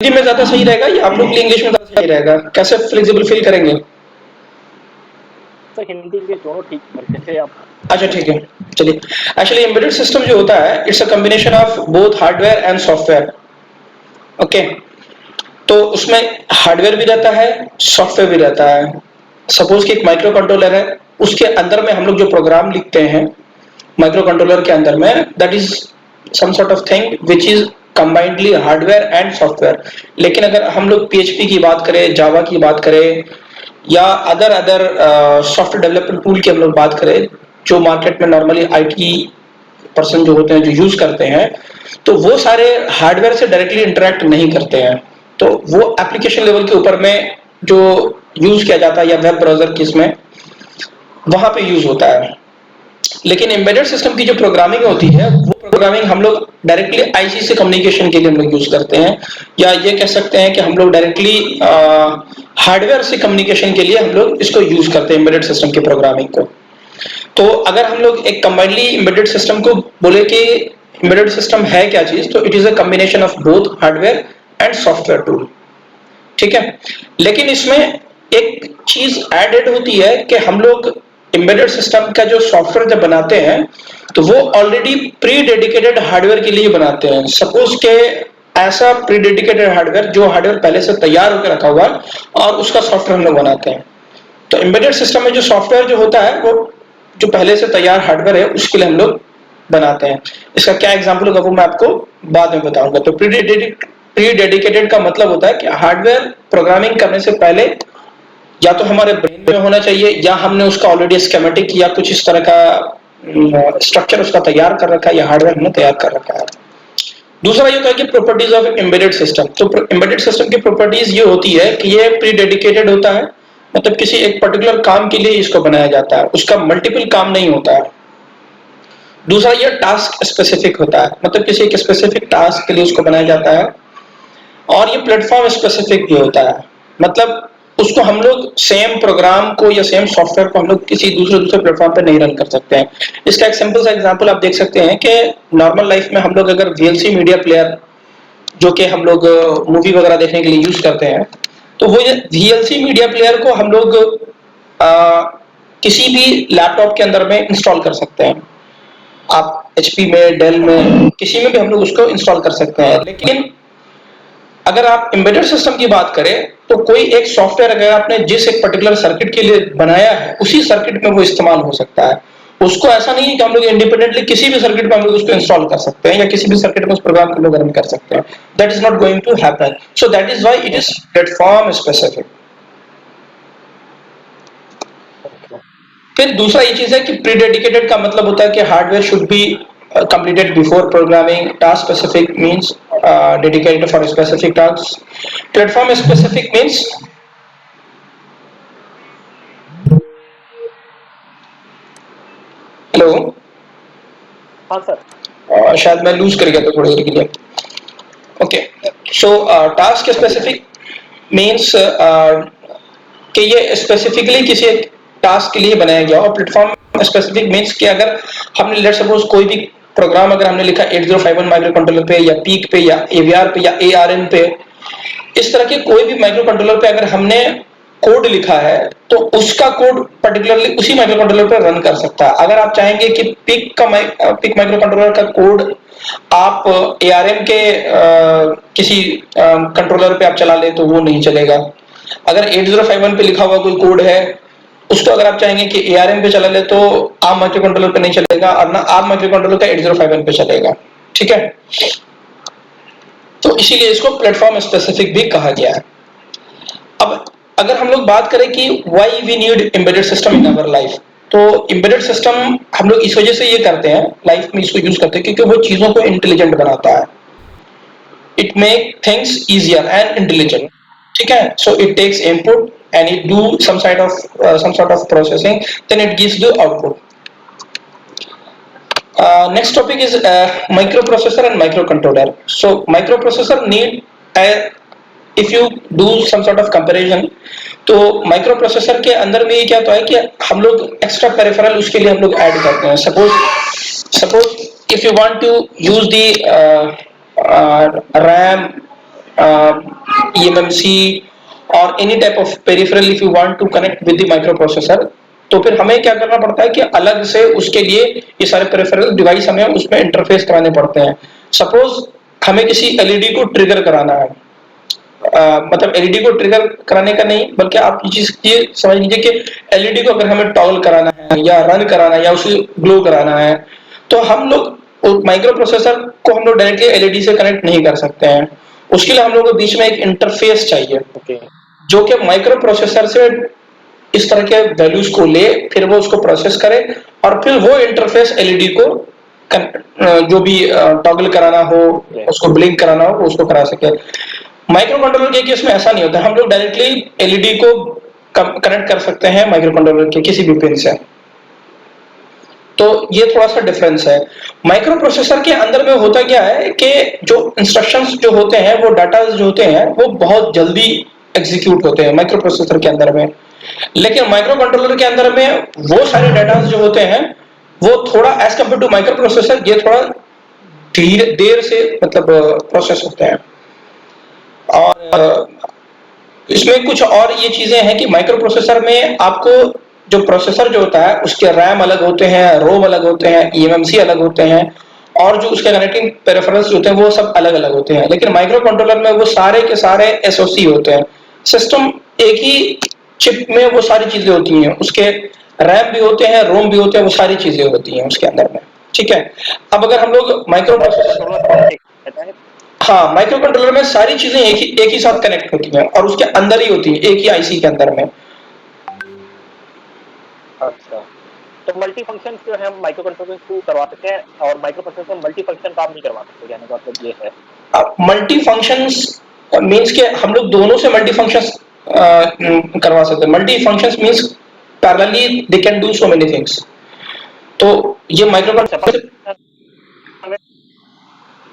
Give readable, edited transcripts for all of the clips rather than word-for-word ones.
हिंदी में ज्यादा सही रहेगा या आप लोग के लिए इंग्लिश में ज्यादा सही रहेगा? कैसे फ्लेक्सिबल फील करेंगे? सर हिंदी इंग्लिश दोनों ठीक है, जैसे आप। अच्छा ठीक है, चलिए। एक्चुअली एम्बेडेड सिस्टम जो होता है it's a combination of both hardware and software. Okay, तो उसमें हार्डवेयर भी रहता है, सॉफ्टवेयर भी रहता है। सपोज कि एक माइक्रो कंट्रोलर है, उसके अंदर में हम लोग जो प्रोग्राम लिखते हैं माइक्रो कंट्रोलर के अंदर में, that is some sort of thing which is combinedly hardware and software. लेकिन अगर हम लोग पीएचपी की बात करें, जावा की बात करें, या other other software development tool की हम लोग बात करें, जो मार्केट में नॉर्मली आईटी पर्सन जो होते हैं जो यूज करते हैं, तो वो सारे हार्डवेयर से डायरेक्टली इंटरेक्ट नहीं करते हैं। तो वो एप्लीकेशन लेवल के ऊपर में जो यूज किया जाता है या वेब ब्राउजर की इसमें वहां पे यूज होता है। लेकिन एम्बेडेड सिस्टम की जो प्रोग्रामिंग होती है वो प्रोग्रामिंग हम लोग डायरेक्टली आईसी से कम्युनिकेशन के लिए हम लोग यूज करते हैं, या ये कह सकते हैं कि हम लोग डायरेक्टली हार्डवेयर से कम्युनिकेशन के लिए हम लोग इसको यूज करते हैं एम्बेडेड सिस्टम की प्रोग्रामिंग को। तो अगर हम लोग एक कंबाइनली एम्बेडेड सिस्टम को बोले कि एम्बेडेड सिस्टम है क्या चीज, तो it is a combination of both hardware and software tool. ठीक है, लेकिन इसमें एक चीज एडेड होती है कि हम लोग एम्बेडेड सिस्टम का जो सॉफ्टवेयर जब बनाते हैं तो वो ऑलरेडी प्री डेडिकेटेड हार्डवेयर के लिए बनाते हैं। सपोज के ऐसा प्री डेडिकेटेड हार्डवेयर जो हार्डवेयर पहले से तैयार होकर रखा हुआ है और उसका सॉफ्टवेयर हम लोग बनाते हैं। तो एम्बेडेड सिस्टम में जो सॉफ्टवेयर जो होता है वो जो पहले से तैयार हार्डवेयर है उसके लिए हम लोग बनाते हैं। इसका क्या एग्जांपल होगा वो मैं आपको बाद में बताऊंगा। तो प्री डेडिकेटेड का मतलब होता है कि हार्डवेयर प्रोग्रामिंग करने से पहले या तो हमारे ब्रेन में होना चाहिए, या हमने उसका ऑलरेडी स्कीमेटिक या कुछ इस तरह का स्ट्रक्चर उसका तैयार कर रखा है, या हार्डवेयर हमने तैयार कर रखा है। दूसरा ये होता है कि प्रॉपर्टीज ऑफ एम्बेडेड सिस्टम। तो एम्बेडेड सिस्टम की प्रॉपर्टीज ये होती है कि ये प्री डेडिकेटेड होता है, मतलब किसी एक पर्टिकुलर काम के लिए इसको बनाया जाता है, उसका मल्टीपल काम नहीं होता है। दूसरा ये टास्क स्पेसिफिक होता है, मतलब किसी एक स्पेसिफिक टास्क के लिए उसको बनाया जाता है। और ये प्लेटफॉर्म स्पेसिफिक भी होता है, मतलब उसको हम लोग सेम प्रोग्राम को या सेम सॉफ्टवेयर को हम लोग किसी दूसरे प्लेटफॉर्म पे नहीं रन कर सकते हैं। इसका एक सिंपल सा एग्जांपल आप देख सकते हैं कि नॉर्मल लाइफ में हम लोग अगर वीएलसी मीडिया प्लेयर जो कि हम लोग मूवी वगैरह देखने के लिए यूज करते हैं, तो वो ये वीएलसी मीडिया प्लेयर को हम लोग किसी भी लैपटॉप के अंदर में इंस्टॉल कर सकते हैं। आप एचपी में, डेल में, किसी में भी हम लोग उसको इंस्टॉल कर सकते हैं। लेकिन अगर आप एम्बेडेड सिस्टम की बात करें तो कोई एक सॉफ्टवेयर अगर आपने जिस एक पर्टिकुलर सर्किट के लिए बनाया है उसी सर्किट में वो इस्तेमाल हो सकता है। उसको ऐसा नहीं है कि हम लोग इंडिपेंडेंटली किसी भी सर्किट में हम लोग उसको इंस्टॉल कर सकते हैं या किसी भी सर्किट में उस प्रोग्राम को लोग रन कर सकते हैं। That is not going to happen, so that is why it is platform specific. फिर दूसरा ये चीज है कि प्री डेडिकेटेड का मतलब होता है कि hardware should be completed before programming. Task specific means dedicated for specific tasks. Platform specific means hello, हाँ सर। शायद मैं लूज कर गया था थोड़ी देर के लिए। ओके, सो टास्क स्पेसिफिक मीन्स कि ये स्पेसिफिकली किसी एक टास्क के लिए बनाया गया। और प्लेटफॉर्म स्पेसिफिक मीन्स कि अगर हमने लेट सपोज कोई भी प्रोग्राम अगर हमने लिखा 8051 माइक्रो कंट्रोलर पे या पीक पे या एवीआर पे या एआरएन पे, इस तरह के कोई भी माइक्रो कंट्रोलर पे अगर हमने कोड लिखा है तो उसका कोड पर्टिकुलरली उसी माइक्रो कंट्रोलर पे रन कर सकता है। अगर आप चाहेंगे कि पिक माइक्रो कंट्रोलर का कोड आप एआरएम के किसी कंट्रोलर पे आप चला ले तो वो नहीं चलेगा। अगर 8051 पे लिखा हुआ कोई कोड है उसको अगर आप चाहेंगे कि एआरएम पे चला ले तो आम माइक्रो कंट्रोलर पे नहीं चलेगा, और ना आम माइक्रो कंट्रोलर का 8051 पे चलेगा। ठीक है, तो इसीलिए इसको प्लेटफॉर्म स्पेसिफिक भी कहा गया है। अब अगर हम लोग बात करें कि why we need embedded system in our life, तो एम्बेडेड सिस्टम हम लोग इस वजह से ये करते हैं, लाइफ में इसको यूज करते हैं क्योंकि वो चीजों को इंटेलिजेंट बनाता है। It make things easier and intelligent. ठीक है, so it takes input and it do some sort of processing, then it gives the output. Next topic is microprocessor and microcontroller. So microprocessor need if you do some sort of comparison, तो micro processor के अंदर में ये क्या होता है कि हम लोग एक्स्ट्रा पेरिफेरल उसके लिए हम लोग ऐड करते हैं। Suppose if you want to use the RAM eMMC और any type of peripheral if you want to connect with the microprocessor, तो फिर हमें क्या करना पड़ता है कि अलग से उसके लिए ये सारे पेरिफेरल डिवाइस हमें उसमें इंटरफेस कराने पड़ते हैं। सपोज हमें किसी एलईडी को ट्रिगर कराना है, मतलब एलईडी को ट्रिगर कराने का नहीं, बल्कि आप ये चीज ये समझ लीजिए कि एलईडी को अगर हमें टॉगल कराना है या रन कराना है या उसे ग्लो कराना है, तो हम लोग माइक्रो प्रोसेसर को हम लोग डायरेक्टली एलईडी से कनेक्ट नहीं कर सकते हैं। उसके लिए हम लोग को बीच में एक इंटरफेस चाहिए ओके जो कि माइक्रो प्रोसेसर से इस तरह के वैल्यूज को ले, फिर वो उसको प्रोसेस करे और फिर वो इंटरफेस एलईडी को जो भी टॉगल कराना हो, उसको ब्लिंक कराना हो, वो उसको करा सके। माइक्रो कंट्रोलर के केस में ऐसा नहीं होता, हम लोग डायरेक्टली एलईडी को कनेक्ट कर सकते हैं माइक्रो कंट्रोलर के किसी भी पिन से। तो ये थोड़ा सा डिफरेंस है। माइक्रो प्रोसेसर के अंदर में होता क्या है कि जो इंस्ट्रक्शंस जो होते हैं, वो डाटा जो होते हैं वो बहुत जल्दी एग्जीक्यूट होते हैं माइक्रो प्रोसेसर के अंदर में। लेकिन माइक्रो कंट्रोलर के अंदर में वो सारे डाटा जो होते हैं वो थोड़ा as compare to microprocessor ये थोड़ा धीरे देर से मतलब प्रोसेस होते हैं। और इसमें कुछ और ये चीजें हैं कि माइक्रो प्रोसेसर में आपको जो प्रोसेसर जो होता है उसके रैम अलग होते हैं, रोम अलग होते हैं, ईएमएमसी अलग होते हैं और जो उसके कनेक्टिंग पेरिफेरल्स होते हैं वो सब अलग अलग होते हैं। लेकिन माइक्रो कंट्रोलर में वो सारे के सारे एसओसी होते हैं, सिस्टम एक ही चिप में वो सारी चीजें होती हैं, उसके रैम भी होते हैं, रोम भी होते हैं, वो सारी चीजें होती हैं उसके अंदर में। ठीक है, अब अगर हम लोग माइक्रो प्रोसेसर, हाँ माइक्रो कंट्रोलर में सारी चीजें एक ही साथ कनेक्ट होती हैं और उसके अंदर ही होती है, एक ही आईसी के अंदर में। अच्छा, तो मल्टी फंक्शन जो है हम माइक्रो कंट्रोलर को करवा सकते हैं और माइक्रो प्रोसेसर में मल्टी फंक्शन काम नहीं करवा सकते, कहने का मतलब ये है। मल्टी फंक्शंस मींस के हम लोग दोनों से मल्टी फंक्शंस करवा सकते हैं। Multi functions means parallelly they can do so many things. तो ये माइक्रो कंट्रोलर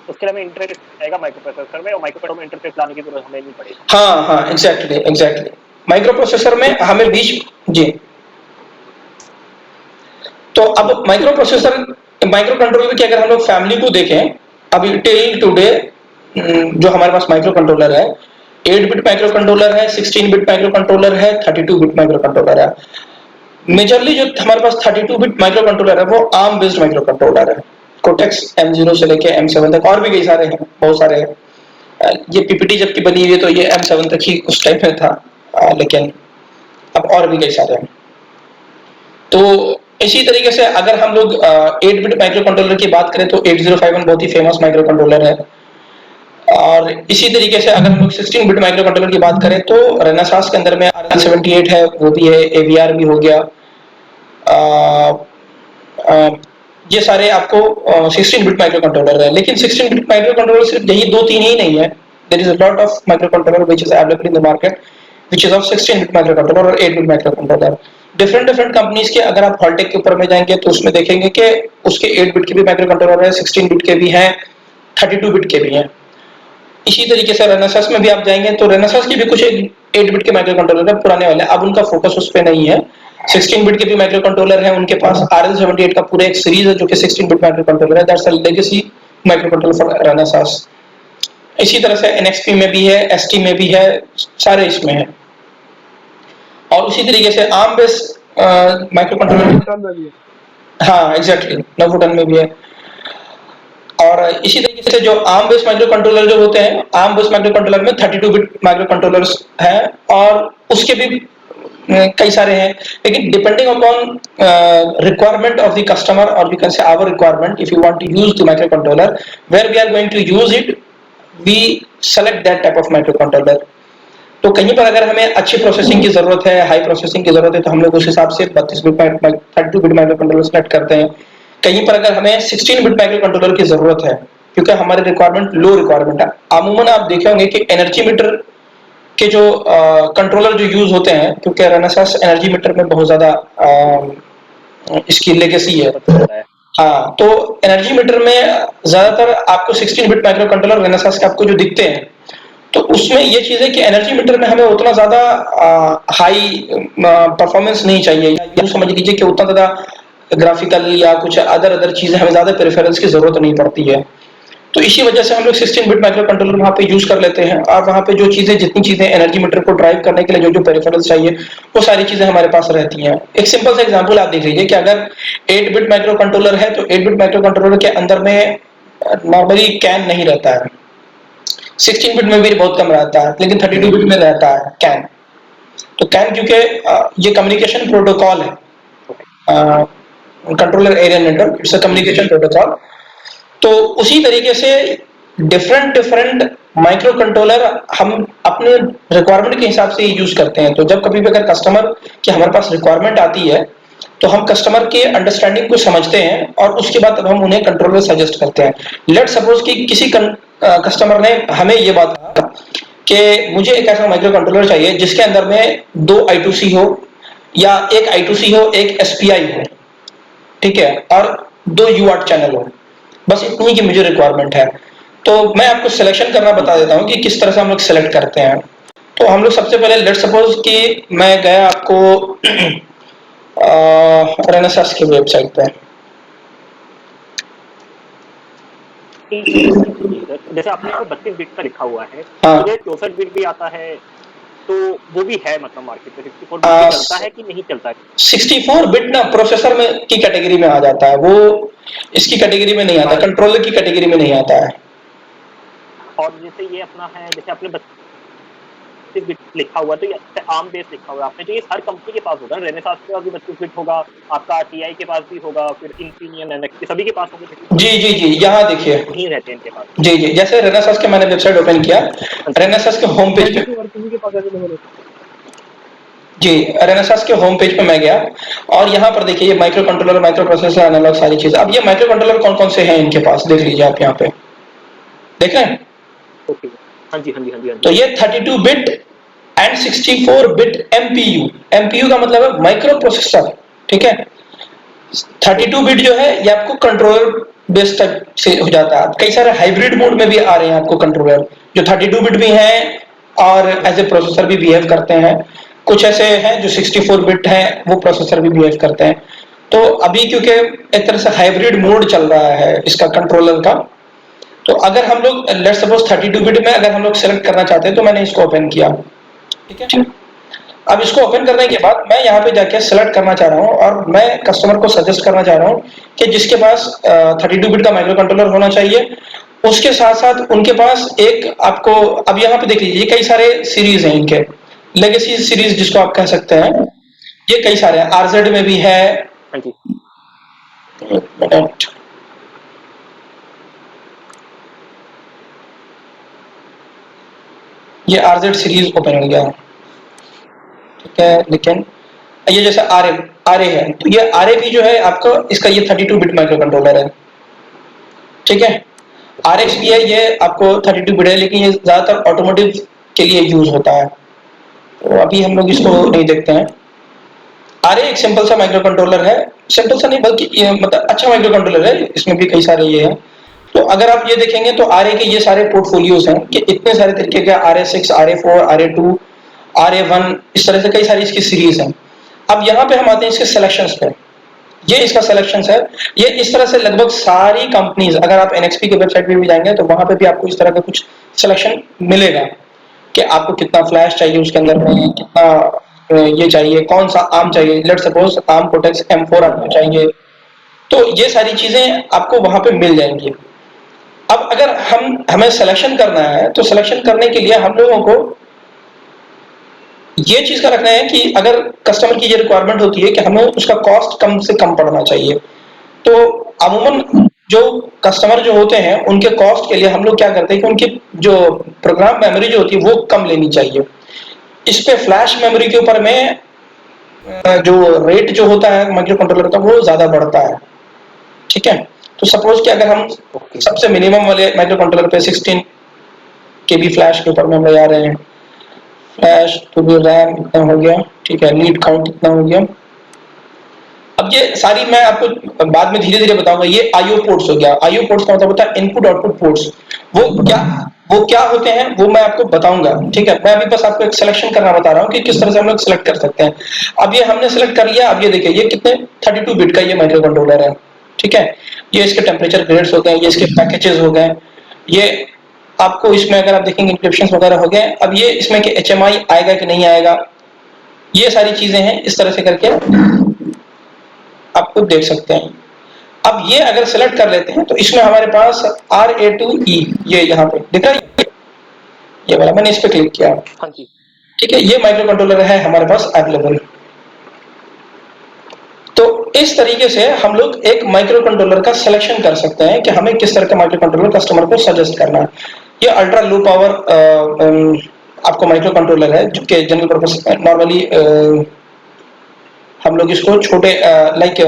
उसके लिए हमें इंटरफेस आएगा माइक्रो प्रोसेसर में और माइक्रो कंट्रोलर में इंटरफेस लाने की जरूरत हमें नहीं पड़ेगी। हाँ हाँ एग्जैक्टली माइक्रो प्रोसेसर में हमें बीच जी। तो अब माइक्रो प्रोसेसर माइक्रो कंट्रोलर की अगर हम लोग फैमिली को देखें, अभी टिल टुडे जो हमारे पास माइक्रो कंट्रोलर है, 8 बिट माइक्रो कंट्रोलर है, 16 बिट माइक्रो कंट्रोलर है, 32 बिट माइक्रो कंट्रोलर है। मेजरली जो हमारे पास 32 बिट माइक्रो कंट्रोलर है वो आर्म बेस्ड माइक्रो कंट्रोलर है। कोटेक्स M0 से लेके M7 तक और भी कई सारे हैं, बहुत सारे हैं। ये पीपीटी जबकि बनी हुई है तो ये M7 तक ही उस टाइम में था, लेकिन अब और भी कई सारे हैं। तो इसी तरीके से अगर हम लोग 8 बिट माइक्रो कंट्रोलर की बात करें तो 8051 बहुत ही फेमस माइक्रो कंट्रोलर है। और इसी तरीके से अगर हम लोग 16 बिट माइक्रो कंट्रोलर की बात करें तो रेनेसास के अंदर में RL78 है, वो भी है, AVR भी हो गया। ये सारे आपको 16 बिट माइक्रो कंट्रोलर है। लेकिन 16 बिट माइक्रो कंट्रोलर सिर्फ यही दो तीन ही नहीं है, there is a lot of micro controller which is available in the market which is of 16 bit microcontroller और 8 bit microcontroller. Different companies के अगर आप हॉलटेक के ऊपर में जाएंगे तो उसमें देखेंगे कि उसके 8 बिट के भी माइक्रो कंट्रोलर है, 16 बिट के भी हैं, 32 बिट के भी हैं। इसी तरीके से रेनेसास में भी आप जाएंगे तो रेनेसास की भी कुछ 8 बिट के माइक्रो कंट्रोलर है पुराने वाले, अब उनका फोकस उस पे नहीं है। 16 बिट के भी माइक्रो कंट्रोलर है उनके पास, RL78 का पूरा एक सीरीज है जो कि 16 बिट माइक्रो कंट्रोलर है, that's a legacy micro controller for Renesas. इसी तरह से NXP में भी है, ST में भी है, सारे इसमें है। और उसी तरीके से ARM बेस्ड माइक्रो कंट्रोलर, हाँ एग्जैक्टली, नोवोटन में भी है। और इसी तरीके से जो ARM बेस्ड माइक्रो कंट्रोलर जो होते हैं, ARM बेस्ड माइक्रो कंट्रोलर में 32 बिट माइक्रो कंट्रोलर्स हैं और उसके भी कई सारे हैं। लेकिन depending upon requirement of the customer और we can say our requirement, if you want to use the micro controller where we are going to use it, we select that type of micro controller. तो कहीं पर अगर हमें अच्छी processing की जरूरत है, हाई प्रोसेसिंग की जरूरत है, तो हम लोग उस हिसाब से 32 bit 32 bit micro controller select करते हैं। कहीं पर अगर हमें 16 बिट माइक्रो कंट्रोलर की जरूरत है क्योंकि हमारी रिक्वायरमेंट लो रिक्वायरमेंट है। अमूमन आप देखे होंगे कि एनर्जी मीटर के जो कंट्रोलर जो यूज होते हैं, क्योंकि रेनेसास एनर्जी मीटर में बहुत ज्यादा इसकी लेगेसी है। हाँ, तो एनर्जी मीटर में ज्यादातर आपको 16 बिट माइक्रो कंट्रोलर रेनेसास के आपको जो दिखते हैं, तो उसमें ये चीज है कि एनर्जी मीटर में हमें उतना ज्यादा हाई परफॉर्मेंस नहीं चाहिए, या समझ लीजिए कि उतना ज्यादा ग्राफिकल या कुछ अदर चीजें हमें ज्यादा पेरिफेरल्स की जरूरत नहीं पड़ती है। तो इसी वजह से हम लोग 16 बिट माइक्रो कंट्रोलर वहाँ पे यूज कर लेते हैं, और वहाँ पे जो चीजें, जितनी चीजें एनर्जी मीटर को ड्राइव करने के लिए जो जो पेरिफेरल्स चाहिए, वो सारी चीजें हमारे पास रहती हैं। एक सिंपल सा एग्जांपल आप देख लीजिए कि अगर 8 बिट माइक्रो कंट्रोलर है, तो 8 बिट माइक्रो कंट्रोलर के अंदर में नॉर्मली कैन नहीं रहता है। 16 बिट में भी बहुत कम रहता है, लेकिन 32 बिट में रहता है कैन। तो कैन क्योंकि ये कम्युनिकेशन प्रोटोकॉल है, controller area network, it's a communication protocol. तो उसी तरीके से डिफरेंट डिफरेंट माइक्रो कंट्रोलर हम अपने रिक्वायरमेंट के हिसाब से यूज करते हैं। तो जब कभी भी अगर कस्टमर की हमारे पास रिक्वायरमेंट आती है, तो हम कस्टमर के अंडरस्टैंडिंग को समझते हैं, और उसके बाद तब हम उन्हें कंट्रोलर सजेस्ट करते हैं। लेट सपोज कि किसी कस्टमर ने हमें ये बात कहा कि मुझे एक ऐसा माइक्रो कंट्रोलर चाहिए जिसके अंदर में 2 I2C हो, या एक I2C हो, एक SPI हो, ठीक है, और 2 UART चैनल हो, बस इतनी की मुझे रिक्वायरमेंट है। तो मैं आपको सिलेक्शन करना बता देता हूँ कि किस तरह से हम लोग सिलेक्ट करते हैं। तो हम लोग सबसे पहले लेट सपोज कि मैं गया आपको रेनेसास की वेबसाइट पे, जैसे आपने को 32 बिट का लिखा हुआ है, हाँ, मुझे 64 बिट भी आता है, तो वो भी है मतलब मार्केट में 64 बिट भी चलता है कि नहीं चलता है? 64 बिट ना प्रोसेसर में की कैटेगरी में आ जाता है, वो इसकी कैटेगरी में नहीं आता, कंट्रोलर की कैटेगरी में नहीं आता है। और जैसे ये अपना है, जैसे आपने 32 बिट लिखा हुआ, तो ये आर्म बेस लिखा हुआ है आपने, तो ये हर कंपनी के पास होगा। रेनेसास के पास भी 32 बिट होगा, आपका टीआई के पास भी होगा, फिर इन्फिनियन, एनएक्स सभी के पास होंगे 32 जी जी जी, यहाँ देखिए, नहीं रहते हैं इनके पास। जी जी, जैसे रेनेसास के मैंने वेबसाइट ओपन किया, रेनेसास के होम पेज पे, और किसी के पास अवेलेबल होता है। जी, रेनेसास के होम पेज पे मैं गया, और यहाँ पर देखिए ये microcontroller, microprocessor, analogue, सारी चीज। अब ये माइक्रो कंट्रोलर कौन कौन से हैं इनके पास, देख लीजिए आप यहाँ पे, देख रहे हैं? ओके, हाँ जी हाँ जी हाँ जी हाँ तो जी। ये 32 bit and 64 bit MPU, MPU का मतलब है माइक्रो प्रोसेसर, ठीक है। 32 बिट जो है ये आपको कंट्रोलर बेस तक से हो जाता है। कई सारे हाइब्रिड मोड में भी आ रहे हैं आपको कंट्रोलर, जो 32 बिट भी हैं और एज ए प्रोसेसर भी बिहेव करते हैं। कुछ ऐसे हैं जो 64 बिट हैं, वो प्रोसेसर भी बिहेव करते हैं। तो अभी क्योंकि एक तरह से हाइब्रिड मोड चल रहा है इसका कंट्रोलर का, तो अगर हम लोग लेट्स सपोज 32 बिट में अगर हम लोग सेलेक्ट करना चाहते हैं, तो मैंने इसको ओपन किया, ठीक है। अब इसको ओपन करने के बाद मैं यहाँ पे जाके सेलेक्ट करना चाह रहा हूँ, और मैं कस्टमर को सजेस्ट करना चाह रहा हूँ कि जिसके पास 32 बिट का माइक्रो कंट्रोलर होना चाहिए, उसके साथ साथ उनके पास एक आपको, अब यहाँ पे देख लीजिए ये कई सारे सीरीज हैं इनके, लेगेसी सीरीज जिसको आप कह सकते हैं, ये कई सारे हैं, आरजेड में भी है। हाँ जी। एक मिनट, ये आरजेड सीरीज ओपन हो गया, ठीक है। लेकिन ये जैसे आरए है, तो ये आरए भी जो है आपको, इसका ये 32 बिट माइक्रो कंट्रोलर है, ठीक है। आरएक्स भी है, ये आपको 32 बिट है, लेकिन ये ज्यादातर ऑटोमोटिव के लिए यूज होता है, तो अभी हम लोग इसको नहीं देखते हैं। आरए एक सिंपल सा माइक्रो कंट्रोलर है, सिंपल सा नहीं बल्कि ये मतलब अच्छा माइक्रो कंट्रोलर है, इसमें भी कई सारे ये हैं। तो अगर आप ये देखेंगे तो आरए के ये सारे पोर्टफोलियोज हैं कि इतने सारे तरीके के, RA6, RA4, RA2, RA1, इस तरह से कई सारी इसकी सीरीज हैं। अब यहाँ पे हम आते हैं इसके सिलेक्शंस पे, ये इसका सिलेक्शन है। ये इस तरह से लगभग सारी कंपनीज, अगर आप एनएक्सपी की वेबसाइट पे भी जाएंगे तो वहां पे भी आपको इस तरह का कुछ सिलेक्शन मिलेगा कि आपको कितना फ्लैश चाहिए उसके अंदर में, कितना ये चाहिए, कौन सा आर्म चाहिए। Let suppose arm cortex M4 आपको चाहिए, तो ये सारी चीजें आपको वहां पे मिल जाएंगी। अब अगर हमें सिलेक्शन करना है, तो सिलेक्शन करने के लिए हम लोगों को ये चीज का रखना है कि अगर कस्टमर की ये रिक्वायरमेंट होती है कि हमें उसका कॉस्ट कम से कम पड़ना चाहिए, तो अमूमन जो कस्टमर जो होते हैं उनके कॉस्ट के लिए हम लोग क्या करते हैं कि उनकी जो प्रोग्राम मेमोरी जो होती है वो कम लेनी चाहिए। इस पे फ्लैश मेमोरी के ऊपर में जो रेट जो होता है माइक्रो कंट्रोलर का वो ज्यादा बढ़ता है, ठीक है। तो सपोज कि अगर हम सबसे मिनिमम वाले माइक्रो कंट्रोलर पे 16 के बी फ्लैश के ऊपर में हम ले आ रहे हैं, फ्लैश टू बी रैम इतना हो गया, ठीक है, लीड काउंट इतना हो गया। अब ये सारी मैं आपको बाद में धीरे धीरे बताऊंगा। ये आईओ पोर्ट्स हो गया, आईओ पोर्ट्स का मतलब होता है इनपुट आउटपुट पोर्ट्स। वो क्या होते हैं वो मैं आपको बताऊंगा, ठीक है। मैं अभी बस आपको एक सिलेक्शन करना बता रहा हूँ कि किस तरह से हम लोग सिलेक्ट कर सकते हैं। अब ये हमने सिलेक्ट कर लिया, अब ये देखिए ये कितने 32 बिट का ये माइक्रो कंट्रोलर है, ठीक है। ये इसके टेम्परेचर ग्रेड्स हो गए, ये इसके पैकेजेस हो गए, ये आपको इसमें अगर आप देखेंगे इंक्रिप्शन वगैरह हो गए। अब ये इसमें कि HMI आएगा कि नहीं आएगा, ये सारी चीजें हैं, इस तरह से करके आपको देख सकते हैं। अब ये अगर सेलेक्ट कर लेते हैं तो इसमें हमारे पास RA2E ये यहाँ पे दिख रहा है, ये वाला मैंने इस पे क्लिक किया। हाँ जी। ठीक है, ये माइक्रो कंट्रोलर है हमारे पास अवेलेबल। तो इस तरीके से हम लोग एक माइक्रो कंट्रोलर का सिलेक्शन कर सकते हैं कि हमें किस तरह का माइक्रो कंट्रोलर कस्टमर को सजेस्ट करना है। ये अल्ट्रा लो पावर आपको माइक्रो कंट्रोलर है जो कि जनरल पर्पस नॉर्मली हम लोग इसको छोटे लाइक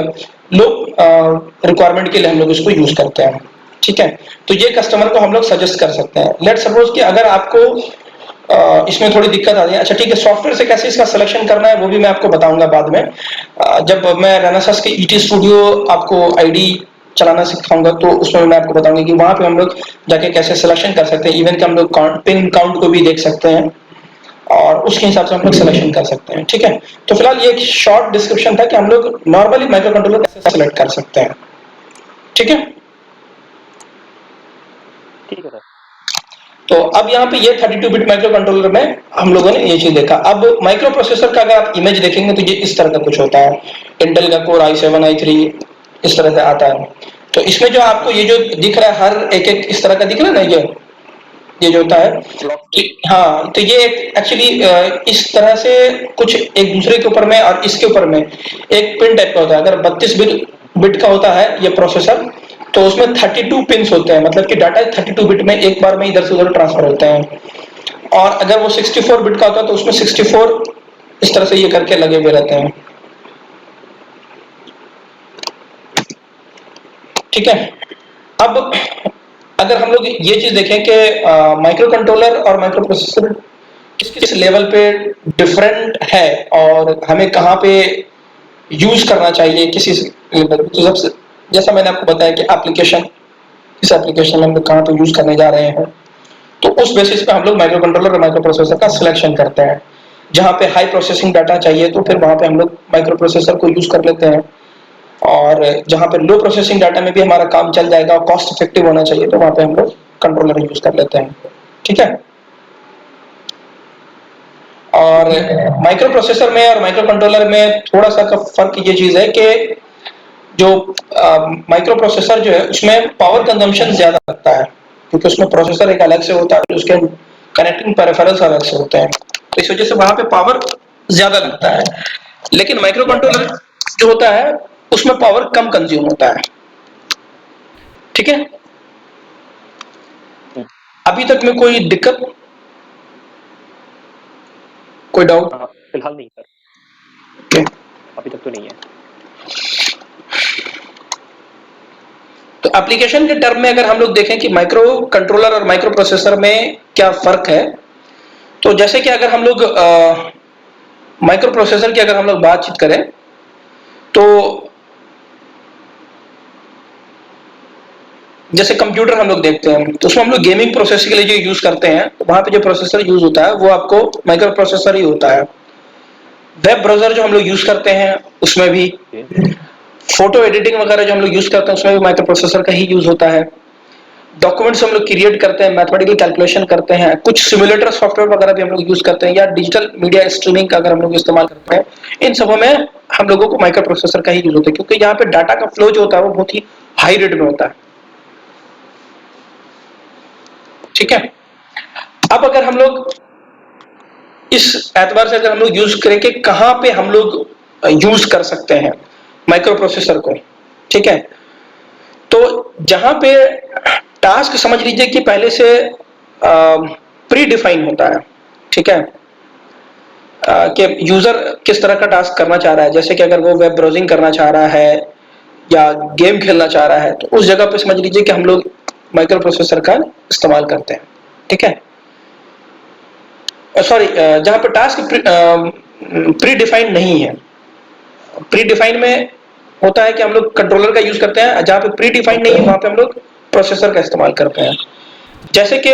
लो रिक्वायरमेंट के लिए हम लोग इसको यूज करते हैं। ठीक है, तो ये कस्टमर को हम लोग सजेस्ट कर सकते हैं। लेट सपोज कि अगर आपको इसमें थोड़ी दिक्कत आ रही है, अच्छा ठीक है, सॉफ्टवेयर से कैसे इसका सिलेक्शन करना है वो भी मैं आपको बताऊंगा बाद में। जब मैं रेनेसास के ET स्टूडियो आपको आईडी चलाना सिखाऊंगा तो उसमें मैं आपको बताऊंगा कि वहां पे हम लोग जाके कैसे सिलेक्शन कर सकते हैं। इवन कि हम लोग पिन काउंट को भी देख सकते हैं और उसके हिसाब से हम लोग सिलेक्शन कर सकते हैं। ठीक है, तो फिलहाल ये एक शॉर्ट डिस्क्रिप्शन था कि हम लोग नॉर्मली माइक्रो कंट्रोलर कैसे सिलेक्ट कर सकते हैं। ठीक है, ठीक है सर। तो अब यहाँ पे ये 32 बिट माइक्रो कंट्रोलर में हम लोगों ने ये चीज देखा। अब माइक्रो प्रोसेसर का अगर आप इमेज देखेंगे तो ये इस तरह का कुछ होता है। इंटेल का कोर i7 i3 इस तरह से आता है। तो इसमें जो आपको ये जो दिख रहा है हर एक एक इस तरह का दिख रहा है ना, ये जो होता है हाँ, तो ये एक्चुअली इस तरह से कुछ एक दूसरे के ऊपर में और इसके ऊपर में एक पिन टाइप का होता है। अगर 32 बिट का होता है ये प्रोसेसर तो उसमें 32 पिन्स होते हैं, मतलब कि डाटा 32 बिट में एक बार में इधर से उधर ट्रांसफर होते हैं। और अगर वो 64 बिट का होता है तो उसमें 64 इस तरह से ये करके लगे हुए रहते हैं। ठीक है, अब अगर हम लोग ये चीज देखें कि माइक्रो कंट्रोलर और माइक्रो प्रोसेसर किस किस लेवल पे डिफरेंट है और हमें कहाँ पे यूज करना चाहिए किसी लेवल पे, तो सबसे जैसा मैंने आपको बताया कि एप्लीकेशन, इस एप्लीकेशन में हम लोग कहाँ पे यूज करने जा रहे हैं, तो उस बेसिस पे हम लोग माइक्रो कंट्रोलर और माइक्रो प्रोसेसर का सिलेक्शन करते हैं। जहाँ पे हाई प्रोसेसिंग डाटा चाहिए तो फिर वहां पे हम लोग माइक्रो प्रोसेसर को यूज कर लेते हैं, और जहाँ पे लो प्रोसेसिंग डाटा में भी हमारा काम चल जाएगा और कॉस्ट इफेक्टिव होना चाहिए तो वहां पे हम लोग कंट्रोलर यूज कर लेते हैं। ठीक है, और माइक्रो प्रोसेसर में और माइक्रो कंट्रोलर में थोड़ा सा का फर्क ये चीज है कि जो माइक्रो प्रोसेसर जो है उसमें पावर कंजम्पशन ज्यादा लगता है, क्योंकि उसमें प्रोसेसर एक अलग से होता है, उसके कनेक्टिंग पेरिफेरल्स अलग से होते हैं, तो इस वजह से वहां पे पावर ज्यादा लगता है। लेकिन माइक्रो कंट्रोलर जो होता है उसमें पावर कम कंज्यूम होता है। ठीक है, अभी तक में कोई दिक्कत, कोई डाउट? फिलहाल नहीं सर, okay. अभी तक तो नहीं है। तो एप्लीकेशन के टर्म में अगर हम लोग देखें कि माइक्रो कंट्रोलर और माइक्रो प्रोसेसर में क्या फर्क है, तो जैसे कि अगर हम लोग माइक्रो प्रोसेसर की अगर हम लोग बातचीत करें तो जैसे कंप्यूटर हम लोग देखते हैं तो उसमें हम लोग गेमिंग प्रोसेस के लिए जो यूज करते हैं तो वहां पे जो प्रोसेसर यूज होता है वो आपको माइक्रो प्रोसेसर ही होता है। वेब ब्राउजर जो हम लोग यूज करते हैं उसमें भी, फोटो एडिटिंग वगैरह जो हम लोग यूज करते हैं उसमें भी माइक्रो प्रोसेसर का ही यूज होता है। डॉक्यूमेंट्स हम लोग क्रिएट करते हैं, मैथमेटिकल कैलकुलेशन करते हैं, कुछ सिमुलेटर सॉफ्टवेयर वगैरह भी हम लोग यूज करते हैं, या डिजिटल मीडिया स्ट्रीमिंग का अगर हम लोग इस्तेमाल करते हैं, इन सबों में हम लोगों को माइक्रो प्रोसेसर का ही यूज होता है, क्योंकि यहाँ पे डाटा का फ्लो जो होता है वो बहुत ही हाई रेट में होता है। ठीक है, अब अगर हम लोग इस एतबार से अगर हम लोग यूज करें कि कहां पे हम लोग यूज कर सकते हैं माइक्रो प्रोसेसर को, ठीक है, तो जहां पे टास्क समझ लीजिए कि पहले से प्री डिफाइन होता है। ठीक है, कि यूजर किस तरह का टास्क करना चाह रहा है, जैसे कि अगर वो वेब ब्राउजिंग करना चाह रहा है या गेम खेलना चाह रहा है तो उस जगह पे समझ लीजिए कि हम लोग माइक्रो प्रोसेसर का इस्तेमाल करते हैं। ठीक है, सॉरी, जहां पे टास्क प्री डिफाइंड नहीं है, प्री डिफाइंड में होता है कि हम लोग कंट्रोलर का यूज करते हैं, जहां पे प्री डिफाइंड नहीं है वहां पे हम लोग प्रोसेसर का इस्तेमाल करते हैं। जैसे कि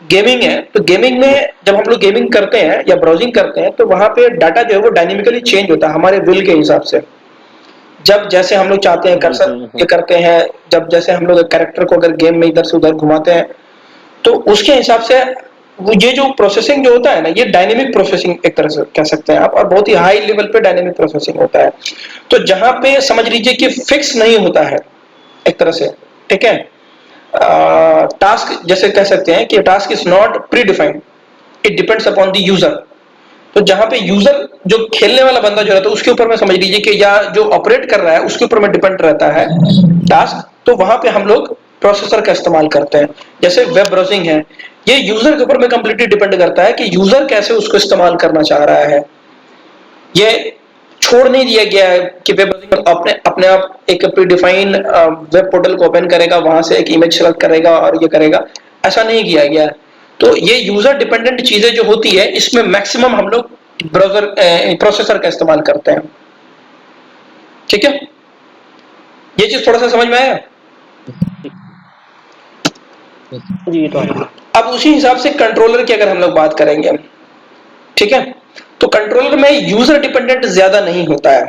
गेमिंग है तो गेमिंग में जब हम लोग गेमिंग करते हैं या ब्राउजिंग करते हैं तो वहां पे डाटा जो है वो डायनेमिकली चेंज होता है हमारे विल के हिसाब से। जब जैसे हम लोग चाहते हैं कर्सर ये करते हैं, जब जैसे हम लोग कैरेक्टर को अगर गेम में इधर से उधर घुमाते हैं तो उसके हिसाब से वो ये जो प्रोसेसिंग जो होता है ना, ये डायनेमिक प्रोसेसिंग एक तरह से कह सकते हैं आप, और बहुत ही हाई लेवल पे डायनेमिक प्रोसेसिंग होता है। तो जहां पे समझ लीजिए कि फिक्स नहीं होता है एक तरह से, ठीक है, टास्क जैसे कह सकते हैं कि task is not pre defined, it depends upon the user. तो जहां पे यूजर जो खेलने वाला बंदा जो रहता है उसके ऊपर में समझ लीजिए कि, या जो ऑपरेट कर रहा है उसके ऊपर में डिपेंड रहता है टास्क, तो वहां पे हम लोग प्रोसेसर का इस्तेमाल करते हैं। जैसे वेब ब्राउजिंग है, ये यूजर के ऊपर में कंप्लीटली डिपेंड करता है कि यूजर कैसे उसको इस्तेमाल करना चाह रहा है। ये छोड़ नहीं दिया गया है कि वेब ब्राउजिंग अपने अपने आप एक प्रीडिफाइन वेब पोर्टल को ओपन करेगा, वहां से एक इमेज सेलेक्ट करेगा और ये करेगा, ऐसा नहीं किया गया है। तो ये यूजर डिपेंडेंट चीजें जो होती है, इसमें मैक्सिमम हम लोग ब्राउजर प्रोसेसर का इस्तेमाल करते हैं। ठीक है, ये चीज थोड़ा सा समझ में आया। जी ये तो है। अब उसी हिसाब से कंट्रोलर की अगर हम लोग बात करेंगे, ठीक है, तो कंट्रोलर में यूजर डिपेंडेंट ज्यादा नहीं होता है।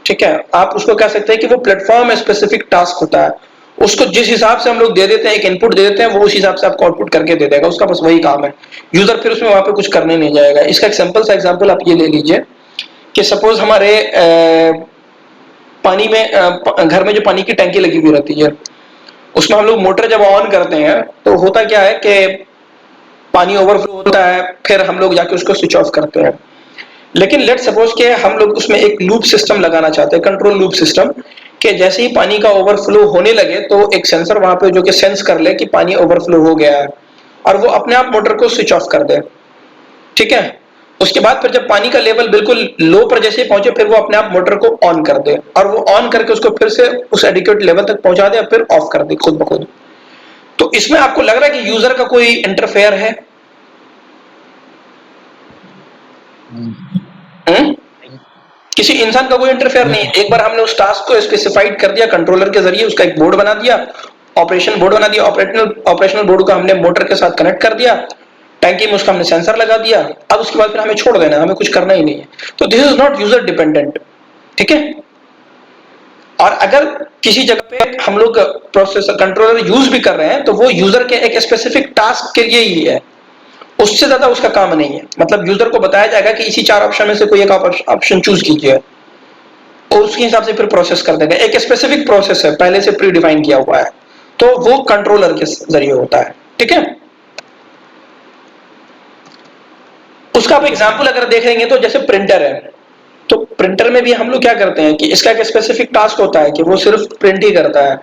ठीक है, आप उसको कह सकते हैं कि वो प्लेटफॉर्म स्पेसिफिक टास्क होता है। उसको जिस हिसाब से हम लोग दे देते हैं, एक इनपुट दे देते हैं, वो उस हिसाब से आपको आउटपुट करके दे देगा, उसका बस वही काम है। यूजर फिर उसमें वहां पे कुछ करने नहीं जाएगा। इसका एक सिंपल सा एग्जांपल आप ये ले लीजिए कि सपोज हमारे पानी में घर में जो पानी की टंकी लगी हुई रहती है, उसमें हम लोग मोटर जब ऑन करते हैं तो होता क्या है कि पानी ओवरफ्लो होता है, फिर हम लोग जाके उसको स्विच ऑफ करते हैं। लेकिन लेट सपोज के हम लोग उसमें एक लूप सिस्टम लगाना चाहते हैं, कंट्रोल लूप सिस्टम, कि जैसे ही पानी का ओवरफ्लो होने लगे तो एक सेंसर वहां पे जो कि सेंस कर ले कि पानी ओवरफ्लो हो गया है, और वो अपने आप मोटर को स्विच ऑफ कर दे। ठीक है, उसके बाद फिर जब पानी का लेवल बिल्कुल लो पर जैसे ही पहुंचे, फिर वो अपने आप मोटर को ऑन कर दे, और वो ऑन करके उसको फिर से उस एडिक्वेट लेवल तक पहुंचा दे, फिर ऑफ कर दे खुद ब खुद। तो इसमें आपको लग रहा है कि यूजर का कोई इंटरफेयर है? हुँ? किसी इंसान का कोई इंटरफेयर नहीं है। एक बार हमने उस टास्क को स्पेसिफाइड कर दिया कंट्रोलर के जरिए, उसका एक बोर्ड बना दिया, ऑपरेशन बोर्ड बना दिया, ऑपरेशनल बोर्ड को हमने मोटर के साथ कनेक्ट कर दिया, टैंकी में उसका हमने सेंसर लगा दिया, अब उसके बाद फिर हमें छोड़ देना है, हमें कुछ करना ही नहीं है। तो this is not user dependent. ठीक है, और अगर किसी जगह पे हम लोग प्रोसेसर कंट्रोलर यूज भी कर रहे हैं तो वो यूजर के एक स्पेसिफिक टास्क के लिए ही है, उससे ज्यादा उसका काम नहीं है। मतलब यूजर को बताया जाएगा कि इसी 4 ऑप्शन में से कोई एक ऑप्शन चूज कीजिए, और उसके हिसाब से फिर प्रोसेस कर देगा। एक स्पेसिफिक प्रोसेस है, पहले से प्री डिफाइन किया हुआ है, तो वो कंट्रोलर के जरिए होता है। ठीक है, उसका आप एग्जाम्पल अगर देखेंगे तो जैसे प्रिंटर है, तो प्रिंटर में भी हम लोग क्या करते हैं कि इसका एक स्पेसिफिक टास्क होता है कि वो सिर्फ प्रिंट ही करता है,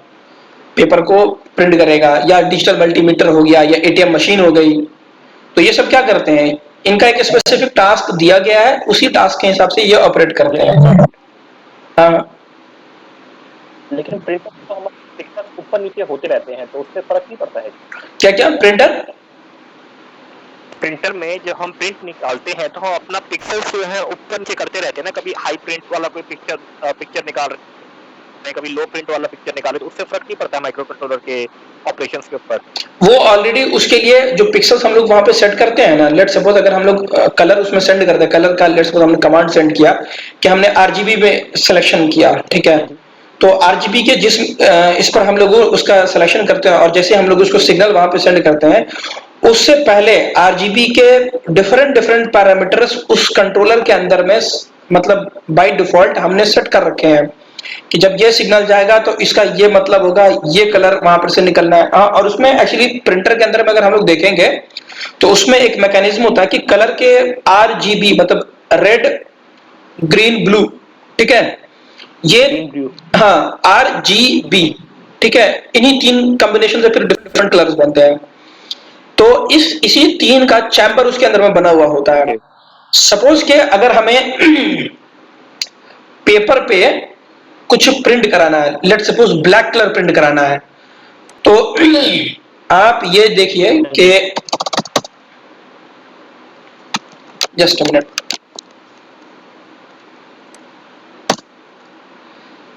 पेपर को प्रिंट करेगा, या डिजिटल मल्टीमीटर हो गया, या एटीएम मशीन हो गई। तो ये सब क्या करते हैं, इनका एक स्पेसिफिक टास्क दिया गया है, उसी टास्क के हिसाब से ये ऑपरेट करते हैं। हाँ, लेकिन प्रिंटर तो हमारे पिक्चर ऊपर नीचे होते रहते हैं, तो उससे फर्क नहीं पड़ता है। क्या क्या प्रिंटर? प्रिंटर में जब हम प्रिंट निकालते हैं तो हम अपना पिक्सल्स जो है ऊपर नीचे करते रहते हैं ना, कभी हाई प्रिंट वाला कोई पिक्चर निकाल रहे हैं, कभी लो प्रिंट वाला पिक्चर निकाले, तो उससे फर्क नहीं पड़ता है माइक्रो कंट्रोलर के ऑपरेशंस के ऊपर। वो ऑलरेडी उसके लिए जो पिक्सल्स हम लोग वहां पे सेट करते हैं ना, लेट सपोज अगर हम लोग कलर उसमें सेंड करते हैं, कलर का लेट सपोज हमने कमांड सेंड किया कि हमने आरजीबी में सिलेक्शन किया, ठीक है, तो आरजीबी के जिस इस पर हम लोग उसका सिलेक्शन करते हैं, और जैसे हम लोग उसको सिग्नल वहां पे सेंड करते हैं, उससे पहले आरजीबी के डिफरेंट डिफरेंट पैरामीटर्स उस कंट्रोलर के अंदर में मतलब बाय डिफॉल्ट हमने सेट कर रखे हैं कि जब ये सिग्नल जाएगा तो इसका ये मतलब होगा, ये कलर वहां पर से निकलना है। हाँ, और उसमें एक्चुअली प्रिंटर के अंदर में अगर हम लोग देखेंगे तो उसमें एक मैकेनिज्म होता है कि कलर के आरजीबी मतलब रेड ग्रीन ब्लू, ठीक है, ये, ग्रीन ब्लू। हाँ, आरजीबी, ठीक है, इन्हीं 3 कॉम्बिनेशन से फिर डिफरेंट कलर्स बनते हैं। तो इसी 3 का चैम्बर उसके अंदर में बना हुआ होता है। सपोज के अगर हमें पेपर पे कुछ प्रिंट कराना है, let suppose black colour print कराना है, तो आप ये देखिए कि just a minute,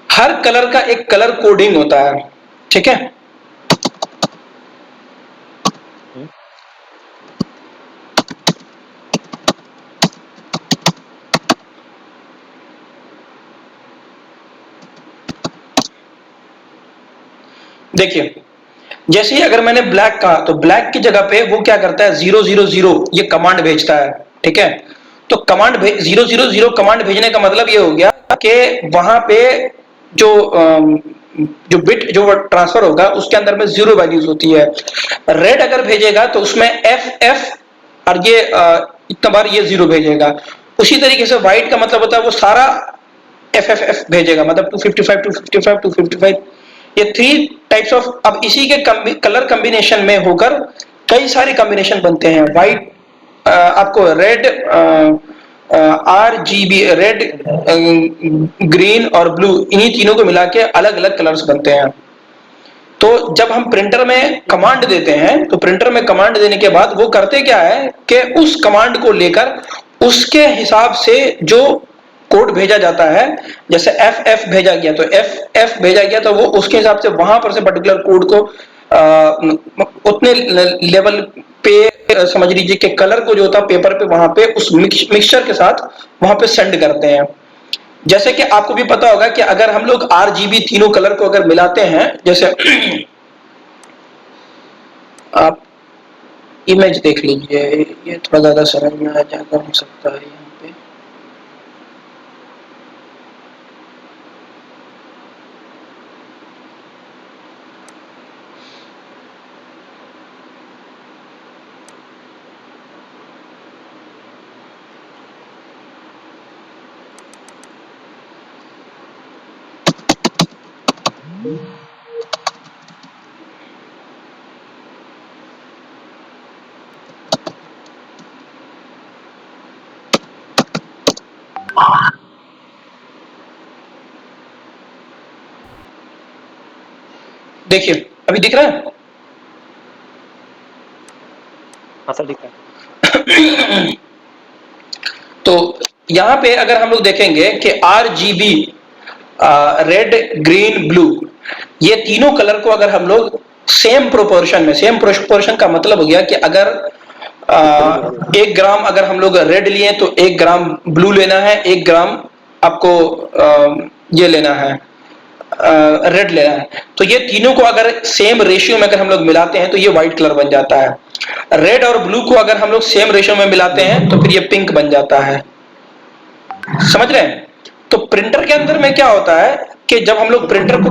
her colour का एक कलर कोडिंग होता है। ठीक है, देखिए जैसे ही अगर मैंने ब्लैक कहा तो ब्लैक की जगह पे वो क्या करता है 000 ये कमांड भेजता है, ठीक है। तो कमांड 000 कमांड भेजने का मतलब ये हो गया कि वहां पे जो जो बिट जो ट्रांसफर होगा उसके अंदर में 0 वैल्यूज होती है। रेड अगर भेजेगा तो उसमें एफ एफ और ये इतना बार ये 0 भेजेगा। उसी तरीके से व्हाइट का मतलब होता है वो सारा एफ एफ एफ भेजेगा, मतलब 255 255 255। ये 3 टाइप्स ऑफ, अब इसी के कलर कॉम्बिनेशन में होकर कई सारे कॉम्बिनेशन बनते हैं। व्हाइट आपको red, R G B, red, green और ब्लू, इन्हीं तीनों को मिला के अलग अलग कलर्स बनते हैं। तो जब हम प्रिंटर में कमांड देते हैं तो प्रिंटर में कमांड देने के बाद वो करते क्या है कि उस कमांड को लेकर उसके हिसाब से जो कोड भेजा जाता है, जैसे एफ एफ भेजा गया तो एफ एफ भेजा गया तो वो उसके हिसाब से वहां पर से पर्टिकुलर कोड को उतने लेवल पे समझ लीजिए कि कलर को जो होता है पेपर पे वहां पे उस मिक्सचर के साथ वहां पे सेंड करते हैं। जैसे कि आपको भी पता होगा कि अगर हम लोग आरजीबी तीनों कलर को अगर मिलाते हैं, जैसे आप इमेज देख लीजिए, ये थोड़ा ज्यादा समझ में आ जाता हो सकता है यहाँ पे। देखिए अभी दिख रहा है। हाँ सर दिख रहा है। तो यहाँ पे अगर हम लोग देखेंगे कि आरजीबी, रेड ग्रीन ब्लू, ये तीनों कलर को अगर हम लोग सेम प्रोपोर्शन में, सेम प्रोपोर्शन का मतलब हो गया कि अगर 1 ग्राम अगर हम लोग रेड लिए तो 1 ग्राम ब्लू लेना है, 1 ग्राम आपको ये लेना है, रेड लेना है। तो ये तीनों को अगर सेम रेशियो में अगर हम लोग मिलाते हैं तो ये व्हाइट कलर बन जाता है। रेड और ब्लू को अगर हम लोग सेम रेशियो में मिलाते हैं तो फिर ये पिंक बन जाता है। समझ रहे हैं? तो प्रिंटर के अंदर में क्या होता है कि जब हम लोग प्रिंटर को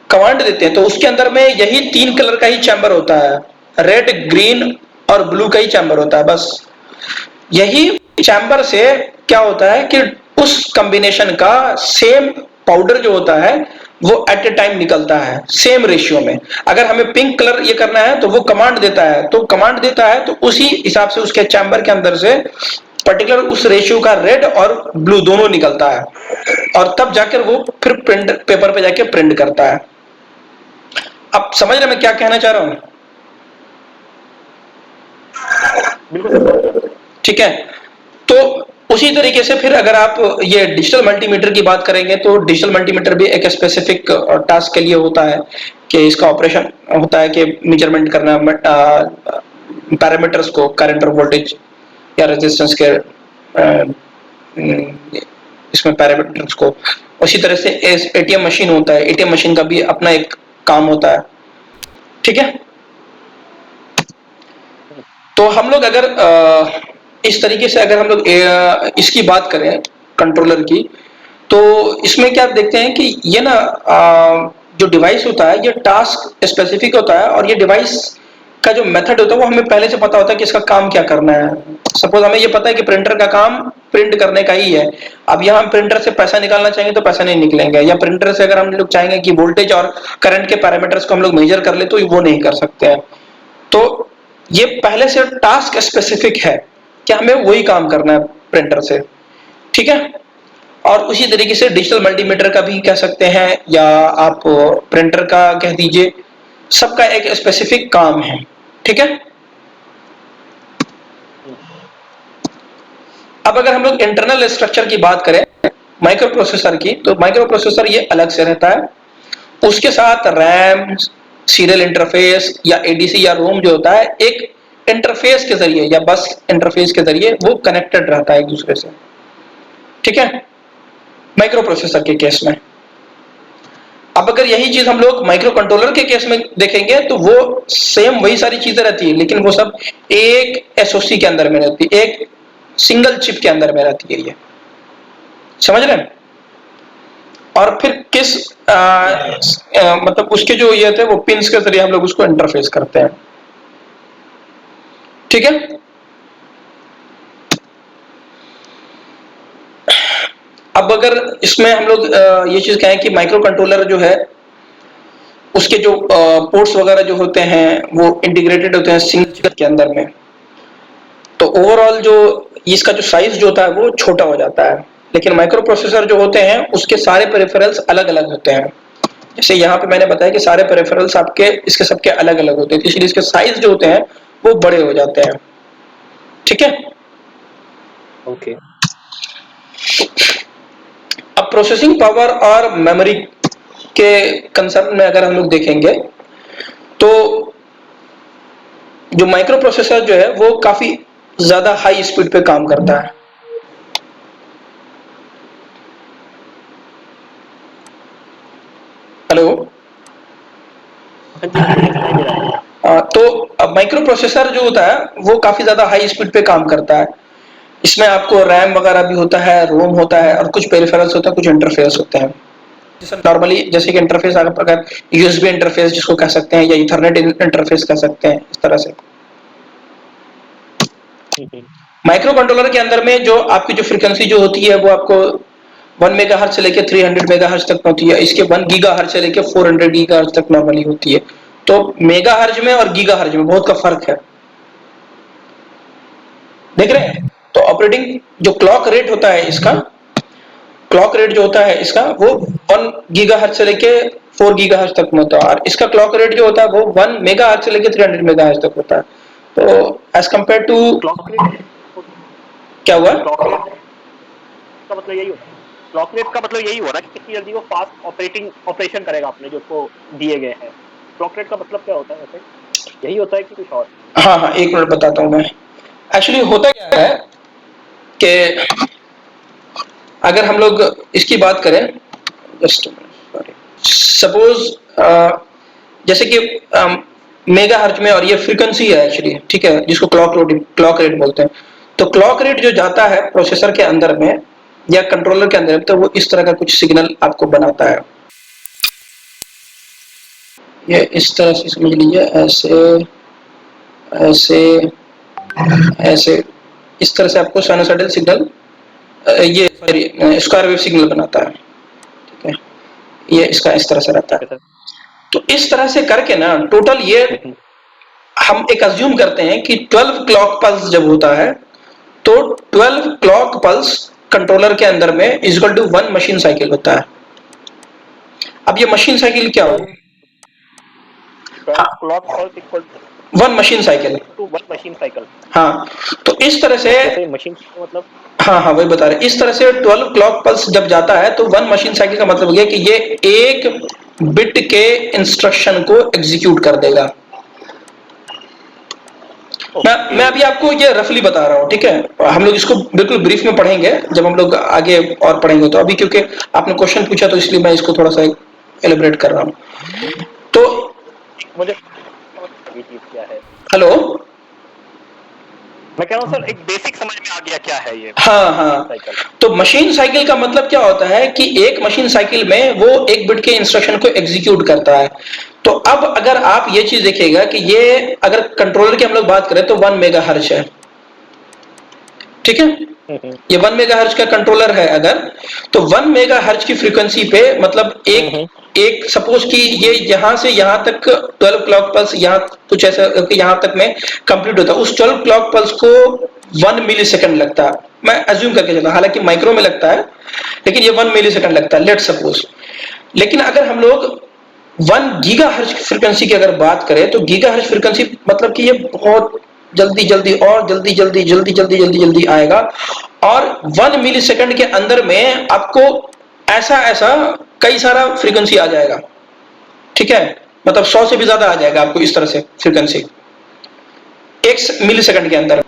कमांड देते हैं तो उसके अंदर में यही 3 कलर का ही चैम्बर होता है, रेड ग्रीन और ब्लू का ही चैम्बर होता है बस। यही चैम्बर से क्या होता है कि उस कॉम्बिनेशन का सेम पाउडर जो होता है वो एट ए टाइम निकलता है सेम रेशियो में। अगर हमें पिंक कलर ये करना है तो वो कमांड देता है, तो कमांड देता है तो उसी हिसाब से उसके चैम्बर के अंदर से पर्टिकुलर उस रेशियो का रेड और ब्लू दोनों निकलता है, और तब जाकर वो फिर प्रिंट पेपर पे जाके प्रिंट करता है। अब समझ रहे मैं क्या कहना चाह रहा हूं? बिल्कुल। ठीक है। तो उसी तरीके से फिर अगर आप ये डिजिटल मल्टीमीटर की बात करेंगे तो डिजिटल मल्टीमीटर भी एक स्पेसिफिक टास्क के लिए होता है कि इसका ऑपरेशन होता है कि मेजरमेंट करना पैरामीटर्स को, करंट और वोल्टेज या रेजिस्टेंस के इसमें पैरामीटर्स को। उसी तरह से एटीएम मशीन होता है, एटीएम मशीन का भी अपना एक काम होता है। ठीक है। तो हम लोग अगर इस तरीके से अगर हम लोग इसकी बात करें कंट्रोलर की, तो इसमें क्या देखते हैं कि ये ना जो डिवाइस होता है ये टास्क स्पेसिफिक होता है, और ये डिवाइस का जो मेथड होता है वो हमें पहले से पता होता है कि इसका काम क्या करना है। सपोज हमें ये पता है कि प्रिंटर का काम प्रिंट करने का ही है। अब यहाँ हम प्रिंटर से पैसा निकालना चाहेंगे तो पैसा नहीं निकलेंगे, या प्रिंटर से अगर हम लोग चाहेंगे कि वोल्टेज और करंट के पैरामीटर्स को हम लोग मेजर कर ले तो वो नहीं कर सकते हैं। तो ये पहले से टास्क स्पेसिफिक है कि हमें वही काम करना है प्रिंटर से। ठीक है। और उसी तरीके से डिजिटल मल्टीमीटर का भी कह सकते हैं, या आप प्रिंटर का कह दीजिए, सबका एक स्पेसिफिक काम है। ठीक है। अब अगर हम लोग इंटरनल स्ट्रक्चर की बात करें माइक्रो प्रोसेसर की, तो माइक्रो प्रोसेसर ये अलग से रहता है। उसके साथ रैम, सीरियल इंटरफेस या एडीसी या रोम जो होता है एक इंटरफेस के जरिए या बस इंटरफेस के जरिए वो कनेक्टेड रहता है एक दूसरे से। ठीक है, माइक्रो प्रोसेसर के केस में। अब अगर यही चीज हम लोग माइक्रो कंट्रोलर के केस में देखेंगे तो वो सेम वही सारी चीजें रहती है, लेकिन वो सब एक एसओसी के अंदर में रहती है, एक सिंगल चिप के अंदर में रहती है ये, समझ रहे हैं? और फिर किस मतलब उसके जो ये थे वो पिंस के जरिए हम लोग उसको इंटरफेस करते हैं, ठीक है। अब अगर इसमें हम लोग ये चीज कहें कि माइक्रो कंट्रोलर जो है उसके जो पोर्ट्स वगैरह जो होते हैं वो इंटीग्रेटेड होते हैं सिंगल चिप के अंदर में, तो ओवरऑल जो इसका जो साइज जो होता है वो छोटा हो जाता है। लेकिन माइक्रो प्रोसेसर जो होते हैं उसके सारे पेरिफेरल्स अलग अलग होते हैं, जैसे यहाँ पे मैंने बताया कि सारे पेरिफेरल्स आपके इसके सबके अलग अलग होते हैं, इसलिए इसके साइज जो होते हैं वो बड़े हो जाते हैं, ठीक है। ओके। अब प्रोसेसिंग पावर और मेमोरी के कंसर्न में अगर हम लोग देखेंगे तो जो माइक्रो प्रोसेसर जो है वो काफी ज्यादा हाई स्पीड पे काम करता है। हेलो। हाँ जी बोलिए, सुनाई दे रहा है। तो अब माइक्रो प्रोसेसर जो होता है वो काफी ज्यादा हाई स्पीड पे काम करता है, इसमें आपको रैम वगैरह भी होता है, रोम होता है और कुछ पेरिफेरल्स होता है, कुछ इंटरफेस होते हैं। नॉर्मली जैसे कि इंटरफेस अगर यूएसबी इंटरफेस जिसको कह सकते हैं या ईथरनेट इंटरफेस कह सकते हैं, इस तरह से। माइक्रो कंट्रोलर के अंदर में जो आपकी जो फ्रीक्वेंसी जो होती है वो आपको 1 मेगाहर्ट्ज से लेकर 300 मेगाहर्ट्ज तक होती है, इसके 1 गीगाहर्ट्ज से लेकर 400 गीगाहर्ट्ज तक नॉर्मली होती है। तो मेगाहर्ट्ज में और गीगाहर्ट्ज में बहुत का फर्क है, देख रहे हैं? तो ऑपरेटिंग जो क्लॉक रेट होता है इसका, क्लॉक रेट जो होता है इसका वो 1 गीगाहर्ट्ज से लेके 4 गीगाहर्ट्ज तक होता है, और इसका क्लॉक रेट जो होता है वो 1 मेगाहर्ट्ज से लेके 300 मेगाहर्ट्ज तक होता है। तो as compare to clock rate क्या हुआ? क्लॉक रेट का मतलब यही होता है, क्लॉक रेट का मतलब यही हो रहा है कि कितनी जल्दी वो फास्ट ऑपरेशन करेगा अपने जो उसको दिए गए हैं। क्लॉक रेट का मतलब क्या होता है वैसे? यही होता है कि कुछ और? हाँ हाँ, एक मिनट बताता हूँ मैं। एक्चुअली होता क्या है कि अगर हम लोग इसकी बात करें, जस्ट सॉरी, सपोज जैसे कि मेगा हर्ट्ज में, और ये फ्रीक्वेंसी है एक्चुअली, ठीक है, जिसको क्लॉक रेट बोलते हैं। तो क्लॉक रेट जो जाता है प्रोसेसर के अंदर में या कंट्रोलर के अंदर में, तो वो इस तरह का कुछ सिग्नल आपको बनाता है। ये इस तरह से समझ लीजिए, ऐसे ऐसे ऐसे, इस तरह से आपको साइनसॉइडल सिग्नल, ये सॉरी स्क्वायर वेव सिग्नल बनाता है, ठीक है। ये इसका इस तरह से रहता है। तो इस तरह से करके ना टोटल ये हम एक अज्यूम करते हैं कि 12 क्लॉक पल्स जब होता है तो 12 क्लॉक पल्स कंट्रोलर के अंदर में is equal to 1 machine cycle होता है। अब ये मशीन साइकिल क्या होगा? Clock pulse equal 1 machine cycle. To 1 machine cycle. हाँ, तो इस तरह से, जैसे मशीन मतलब हाँ हाँ वही बता रहे, इस तरह से 12 क्लॉक पल्स जब जाता है तो 1 मशीन साइकिल का मतलब ये कि ये एक बिट के इंस्ट्रक्शन को एग्जीक्यूट कर देगा। मैं अभी आपको ये रफली बता रहा हूँ, ठीक है। हम लोग इसको बिल्कुल ब्रीफ में पढ़ेंगे जब हम लोग आगे और पढ़ेंगे, तो अभी क्योंकि आपने क्वेश्चन पूछा तो इसलिए मैं इसको थोड़ा सा एलिब्रेट कर रहा हूँ। तो मुझे ये चीज क्या है? हेलो, मैं कह रहा हूँ सर एक बेसिक समझ में आ गया क्या है ये। हाँ हाँ, तो मशीन साइकिल का मतलब क्या होता है कि एक मशीन साइकिल में वो एक बिट के इंस्ट्रक्शन को एग्जीक्यूट करता है। तो अब अगर आप ये चीज देखिएगा कि ये अगर कंट्रोलर की हम लोग बात करें तो 1 मेगाहर्ट्ज है, ठीक है। ये 1 मेगाहर्ट्ज का कंट्रोलर है अगर, तो 1 मेगाहर्ट्ज की फ्रीक्वेंसी पे मतलब एक सपोज कि ये यहां से यहां तक 12 क्लॉक पल्स यहाँ कुछ ऐसा यहां तक में कंप्लीट होता है, उस 12 क्लॉक पल्स को 1 मिली सेकेंड लगता है। मैं अज्यूम करके चलता हूं, हालांकि माइक्रो में लगता है लेकिन ये 1 मिली सेकेंड लगता है, लेट सपोज। लेकिन अगर हम लोग 1 गीगाहर्ट्ज फ्रीक्वेंसी की अगर बात करें तो गीगाहर्ट्ज फ्रीक्वेंसी मतलब कि ये बहुत जल्दी जल्दी और जल्दी जल्दी जल्दी जल्दी जल्दी जल्दी आएगा, और 1 मिली सेकेंड के अंदर में आपको ऐसा ऐसा कई सारा फ्रीक्वेंसी आ जाएगा, ठीक है। मतलब 100 से भी ज्यादा आ जाएगा आपको इस तरह से फ्रीक्वेंसी 1 मिली सेकेंड के अंदर।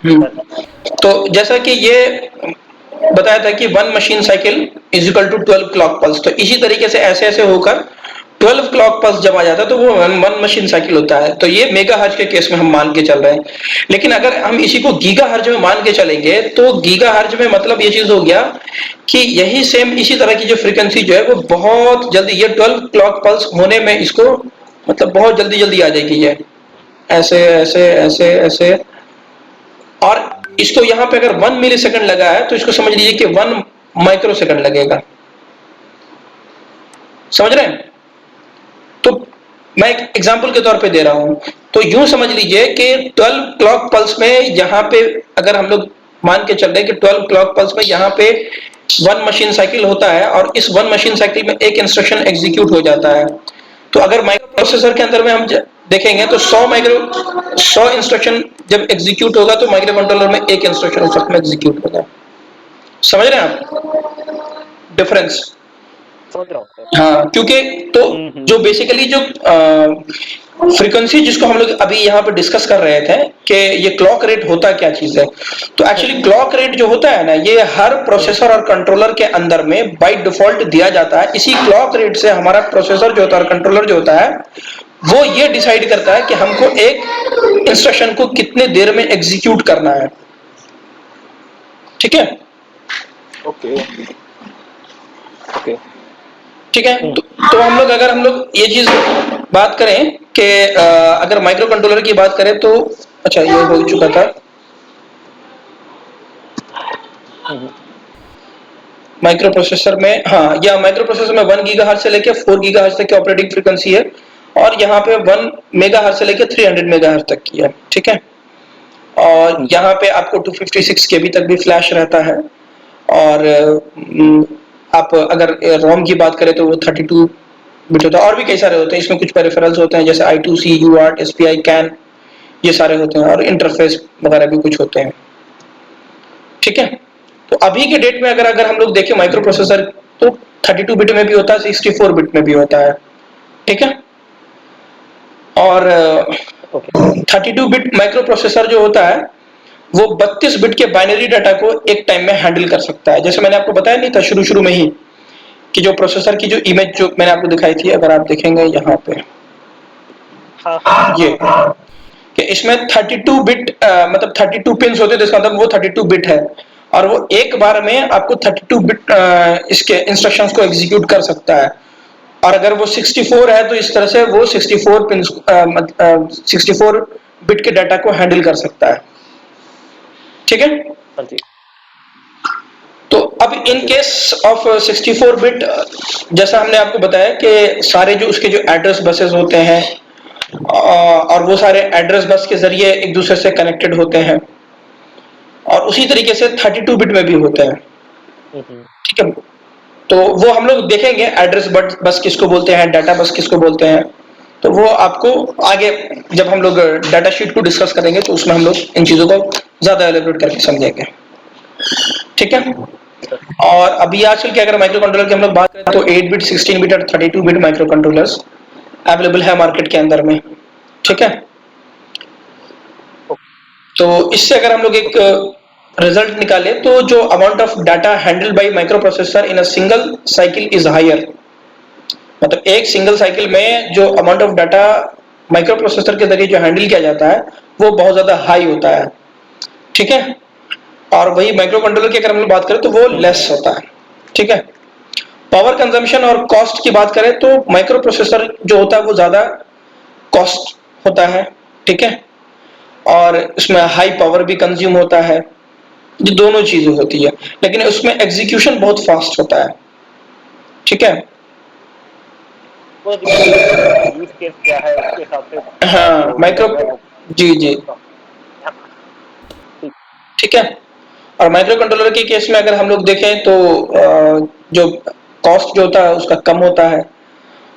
तो जैसा कि ये बताया था कि 1 machine cycle is equal to 12 clock pulse, तो इसी तरीके से ऐसे ऐसे होकर 12 क्लॉक पल्स जब आ जाता है तो वो वन मशीन साइकिल होता है। तो ये मेगाहर्ट्ज के केस में हम मान के चल रहे हैं। लेकिन अगर हम इसी को गीगाहर्ट्ज में मान के चलेंगे तो गीगाहर्ट्ज में मतलब ये चीज हो गया कि यही सेम इसी तरह की जो फ्रीक्वेंसी जो है वो बहुत जल्दी, ये 12 क्लॉक पल्स होने में इसको मतलब बहुत जल्दी जल्दी आ जाएगी ये, ऐसे ऐसे ऐसे ऐसे। और इसको यहाँ पे अगर 1 मिली सेकंड लगा है तो इसको समझ लीजिए कि 1 माइक्रो सेकंड लगेगा। समझ रहे हैं? तो मैं एक एग्जांपल के तौर पे दे रहा हूं। तो यूं समझ लीजिए कि 12 क्लॉक पल्स में यहाँ पे अगर हम लोग मान के चल रहे हैं कि 12 क्लॉक पल्स में यहाँ पे 1 मशीन साइकिल होता है और इस 1 मशीन साइकिल में एक इंस्ट्रक्शन एग्जीक्यूट हो जाता है। तो अगर माइक्रो प्रोसेसर के अंदर में हम देखेंगे तो 100 इंस्ट्रक्शन जब एग्जीक्यूट होगा तो माइक्रो कंट्रोलर में एक इंस्ट्रक्शन उस वक्त में एग्जीक्यूट होगा। समझ रहे हैं आप डिफरेंस? समझ रहा हूँ सर। हाँ, क्योंकि तो जो बेसिकली जो फ्रीक्वेंसी जिसको हम लोग अभी यहाँ पे डिस्कस कर रहे थे कि ये क्लॉक रेट होता क्या चीज है, तो एक्चुअली क्लॉक रेट जो होता है ना, ये हर प्रोसेसर और कंट्रोलर के अंदर में बाय डिफॉल्ट दिया जाता है। इसी क्लॉक रेट से हमारा प्रोसेसर जो होता है और कंट्रोलर जो होता है वो ये डिसाइड करता है कि हमको एक इंस्ट्रक्शन को कितने देर में एग्जीक्यूट करना है। ठीक है? ओके ओके ठीक है। तो हम लोग अगर हम लोग ये चीज बात करें कि अगर माइक्रो कंट्रोलर की बात करें तो अच्छा ये हो चुका था। माइक्रो प्रोसेसर में, हाँ, या माइक्रो प्रोसेसर में 1 गीगाहर्ट्ज से लेकर 4 गीगाहर्ट्ज तक की ऑपरेटिंग फ्रीक्वेंसी है और यहाँ पे 1 मेगाहर्ट्ज से लेकर 300 मेगाहर्ट्ज तक की है। ठीक है? और यहाँ पे आपको 256 केबी तक भी फ्लैश रहता है। और आप अगर रोम की बात करें तो वो 32 बिट होता है। और भी कई सारे होते हैं, इसमें कुछ पेरिफेरल्स होते हैं जैसे I2C, UART, SPI, CAN, ये सारे होते हैं और इंटरफेस वगैरह भी कुछ होते हैं। ठीक है? तो अभी के डेट में अगर अगर हम लोग देखें माइक्रो प्रोसेसर तो 32 बिट में भी होता है, 64 बिट में भी होता है। ठीक है? और 32 बिट माइक्रो प्रोसेसर जो होता है वो 32 बिट के बाइनरी डाटा को एक टाइम में हैंडल कर सकता है। जैसे मैंने आपको बताया नहीं था शुरू में ही कि जो प्रोसेसर की जो इमेज जो मैंने आपको दिखाई थी, अगर आप देखेंगे यहाँ पे ये कि इसमें 32 बिट मतलब 32 पिन्स होते हैं, जिसका मतलब वो 32 बिट है और वो एक बार में आपको 32 बिट इसके इंस्ट्रक्शंस को एग्जीक्यूट कर सकता है। और अगर वो 64 है तो इस तरह से वो 64 पिन्स 64 बिट के डाटा को हैंडल कर सकता है। ठीक है? तो अब इन केस ऑफ 64 बिट, जैसा हमने आपको बताया कि सारे जो उसके जो एड्रेस बसेस होते हैं और वो सारे एड्रेस बस के जरिए एक दूसरे से कनेक्टेड होते हैं और उसी तरीके से 32 बिट में भी होते हैं। ठीक है? तो वो हम लोग देखेंगे एड्रेस बस किसको बोलते हैं, डाटा बस किसको बोलते हैं, तो वो आपको आगे जब हम लोग डाटा शीट को डिस्कस करेंगे तो उसमें हम लोग इन चीजों को ज्यादा एलेबोरेट करके समझेंगे। ठीक है? और अभी आजकल के अगर माइक्रो कंट्रोलर की हम लोग बात करें तो 8 बिट, 16 बिट और 32 बिट माइक्रो कंट्रोलर्स अवेलेबल है मार्केट के अंदर में। ठीक है? तो इससे अगर हम लोग एक रिजल्ट निकाले तो जो amount of data handle by microprocessor in a single cycle is higher, मतलब एक सिंगल साइकिल में जो amount of data microprocessor के जरिए जो हैंडल किया जाता है वो बहुत ज्यादा हाई होता है। ठीक है? और वही माइक्रो कंट्रोलर की अगर हम लोग बात करें तो वो लेस होता है। ठीक है? पावर कंजम्पशन और कॉस्ट की बात करें तो माइक्रो प्रोसेसर जो होता है वो ज्यादा कॉस्ट होता है। ठीक है? और इसमें हाई पावर भी कंज्यूम होता है, ये दोनों चीजें होती है, लेकिन उसमें एग्जीक्यूशन बहुत फास्ट होता है। ठीक है? यूज केस क्या है उसके हिसाब से हाँ, माइक्रो, जी जी, ठीक है। और माइक्रो कंट्रोलर के केस में अगर हम लोग देखें तो जो कॉस्ट जो होता है उसका कम होता है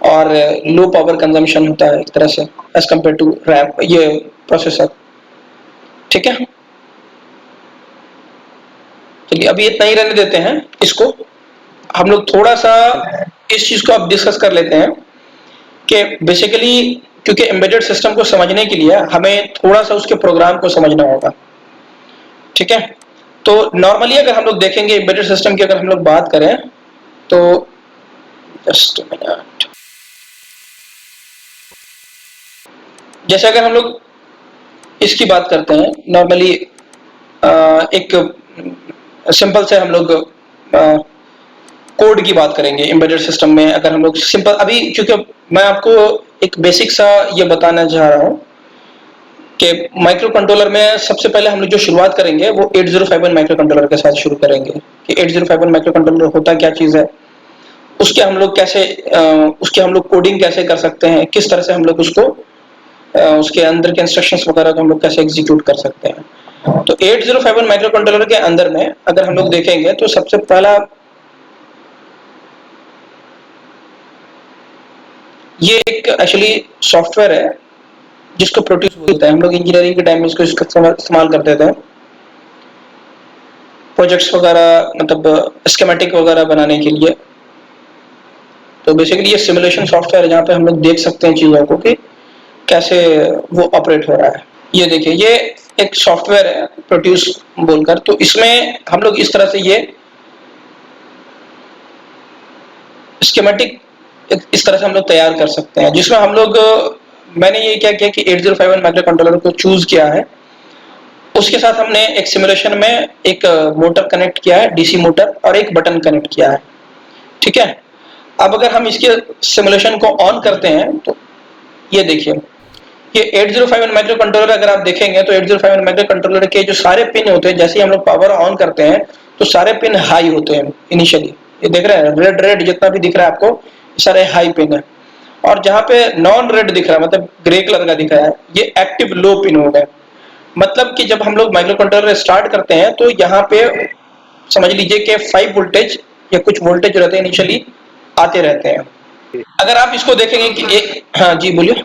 और लो पावर कंजम्पशन होता है एक तरह से एज कंपेयर टू रैम, ये प्रोसेसर। ठीक है? चलिए अभी इतना ही रहने देते हैं इसको, हम लोग थोड़ा सा इस चीज को अब डिस्कस कर लेते हैं कि बेसिकली क्योंकि एम्बेडेड सिस्टम को समझने के लिए हमें थोड़ा सा उसके प्रोग्राम को समझना होगा। ठीक है? तो नॉर्मली अगर हम लोग देखेंगे एम्बेडेड सिस्टम की अगर हम लोग बात करें तो जस्ट मिनट, जैसे अगर हम लोग इसकी बात करते हैं नॉर्मली, एक सिंपल से हम लोग कोड की बात करेंगे एम्बेडेड सिस्टम में। अगर हम लोग सिंपल अभी, क्योंकि मैं आपको एक बेसिक सा ये बताना चाह रहा हूँ कि माइक्रो कंट्रोलर में सबसे पहले हम लोग जो शुरुआत करेंगे वो 8051 माइक्रो कंट्रोलर के साथ शुरू करेंगे कि 8051 माइक्रो कंट्रोलर होता क्या चीज़ है, उसके हम लोग कैसे उसके हम लोग कोडिंग कैसे कर सकते हैं, किस तरह से हम लोग उसको उसके अंदर के इंस्ट्रक्शंस वगैरह को हम लोग कैसे एग्जीक्यूट कर सकते हैं। तो 8051 माइक्रो कंट्रोलर के अंदर में अगर हम लोग देखेंगे तो सबसे पहला ये एक एक्चुअली सॉफ्टवेयर है जिसको प्रोड्यूस बोलते हैं। हम लोग इंजीनियरिंग के टाइम में इसको इस्तेमाल करते थे प्रोजेक्ट्स वगैरह, मतलब स्कीमेटिक वगैरह बनाने के लिए। तो बेसिकली ये सिमुलेशन सॉफ्टवेयर है जहाँ पे हम लोग देख सकते हैं चीज़ों को कि कैसे वो ऑपरेट हो रहा है। ये देखिए, ये एक सॉफ्टवेयर है प्रोड्यूस बोलकर, तो इसमें हम लोग इस तरह से ये स्कीमेटिक इस तरह से हम लोग तैयार कर सकते हैं, जिसमें हम लोग मैंने ये क्या किया कि 8051 माइक्रो कंट्रोलर को चूज किया है। उसके साथ हमने एक सिमुलेशन में एक मोटर कनेक्ट किया है, डीसी मोटर, और एक बटन कनेक्ट किया है। ठीक है, अब अगर हम इसके सिमुलेशन को ऑन करते हैं तो ये देखिए, ये 8051 माइक्रो कंट्रोलर अगर आप देखेंगे तो 8051 माइक्रो कंट्रोलर के जो सारे पिन होते हैं, जैसे ही हम लोग पावर ऑन करते हैं तो सारे पिन हाई होते हैं इनिशियली। ये देख रहे हैं रेड रेड जितना भी दिख रहा है आपको, सारे हाई पिन है। और जहाँ पे नॉन रेड दिख रहा है, मतलब ग्रे कलर का दिख रहा है, ये एक्टिव लो पिन हो गए। मतलब कि जब हम लोग माइक्रो कंट्रोलर स्टार्ट करते हैं तो यहाँ पे समझ लीजिए कि 5 वोल्टेज या कुछ वोल्टेज रहते हैं इनिशियली, आते रहते हैं। अगर आप इसको देखेंगे कि एक, हाँ जी बोलिए।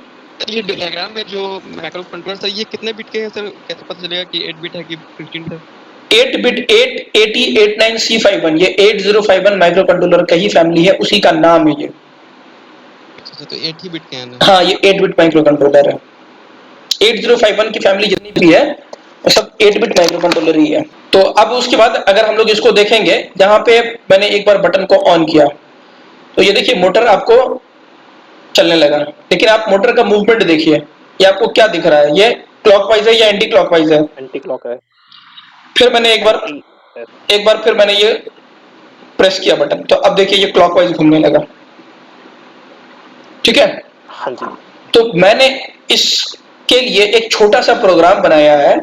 ये डायग्राम में जो माइक्रो कंट्रोलर सर, ये कितने बिट के हैं सर? कैसे पता चलेगा कि 8 बिट है कि 15 है? 8 बिट 88089C51, ये 8051 माइक्रो कंट्रोलर का ही फैमिली है, उसी का नाम है ये। अच्छा, तो 8 ही बिट के हैं ना? हाँ, ये 8 बिट माइक्रो कंट्रोलर है। 8051 की फैमिली जितनी भी है वो सब 8 बिट माइक्रो कंट्रोलर ही है। तो अब उसके बाद अगर हम लोग इसको देखेंगे, जहां पे मैंने एक बार बटन को ऑन किया तो ये देखिए मोटर आपको चलने लगा, लेकिन आप मोटर का मूवमेंट देखिए, ये आपको क्या दिख रहा है, ये क्लॉकवाइज है या एंटी क्लॉकवाइज है? एंटी क्लॉक है। फिर मैंने एक बार फिर मैंने ये प्रेस किया बटन, तो अब देखिए ये क्लॉकवाइज घूमने लगा। ठीक है, हाँ जी। तो मैंने इसके लिए एक छोटा सा प्रोग्राम बनाया है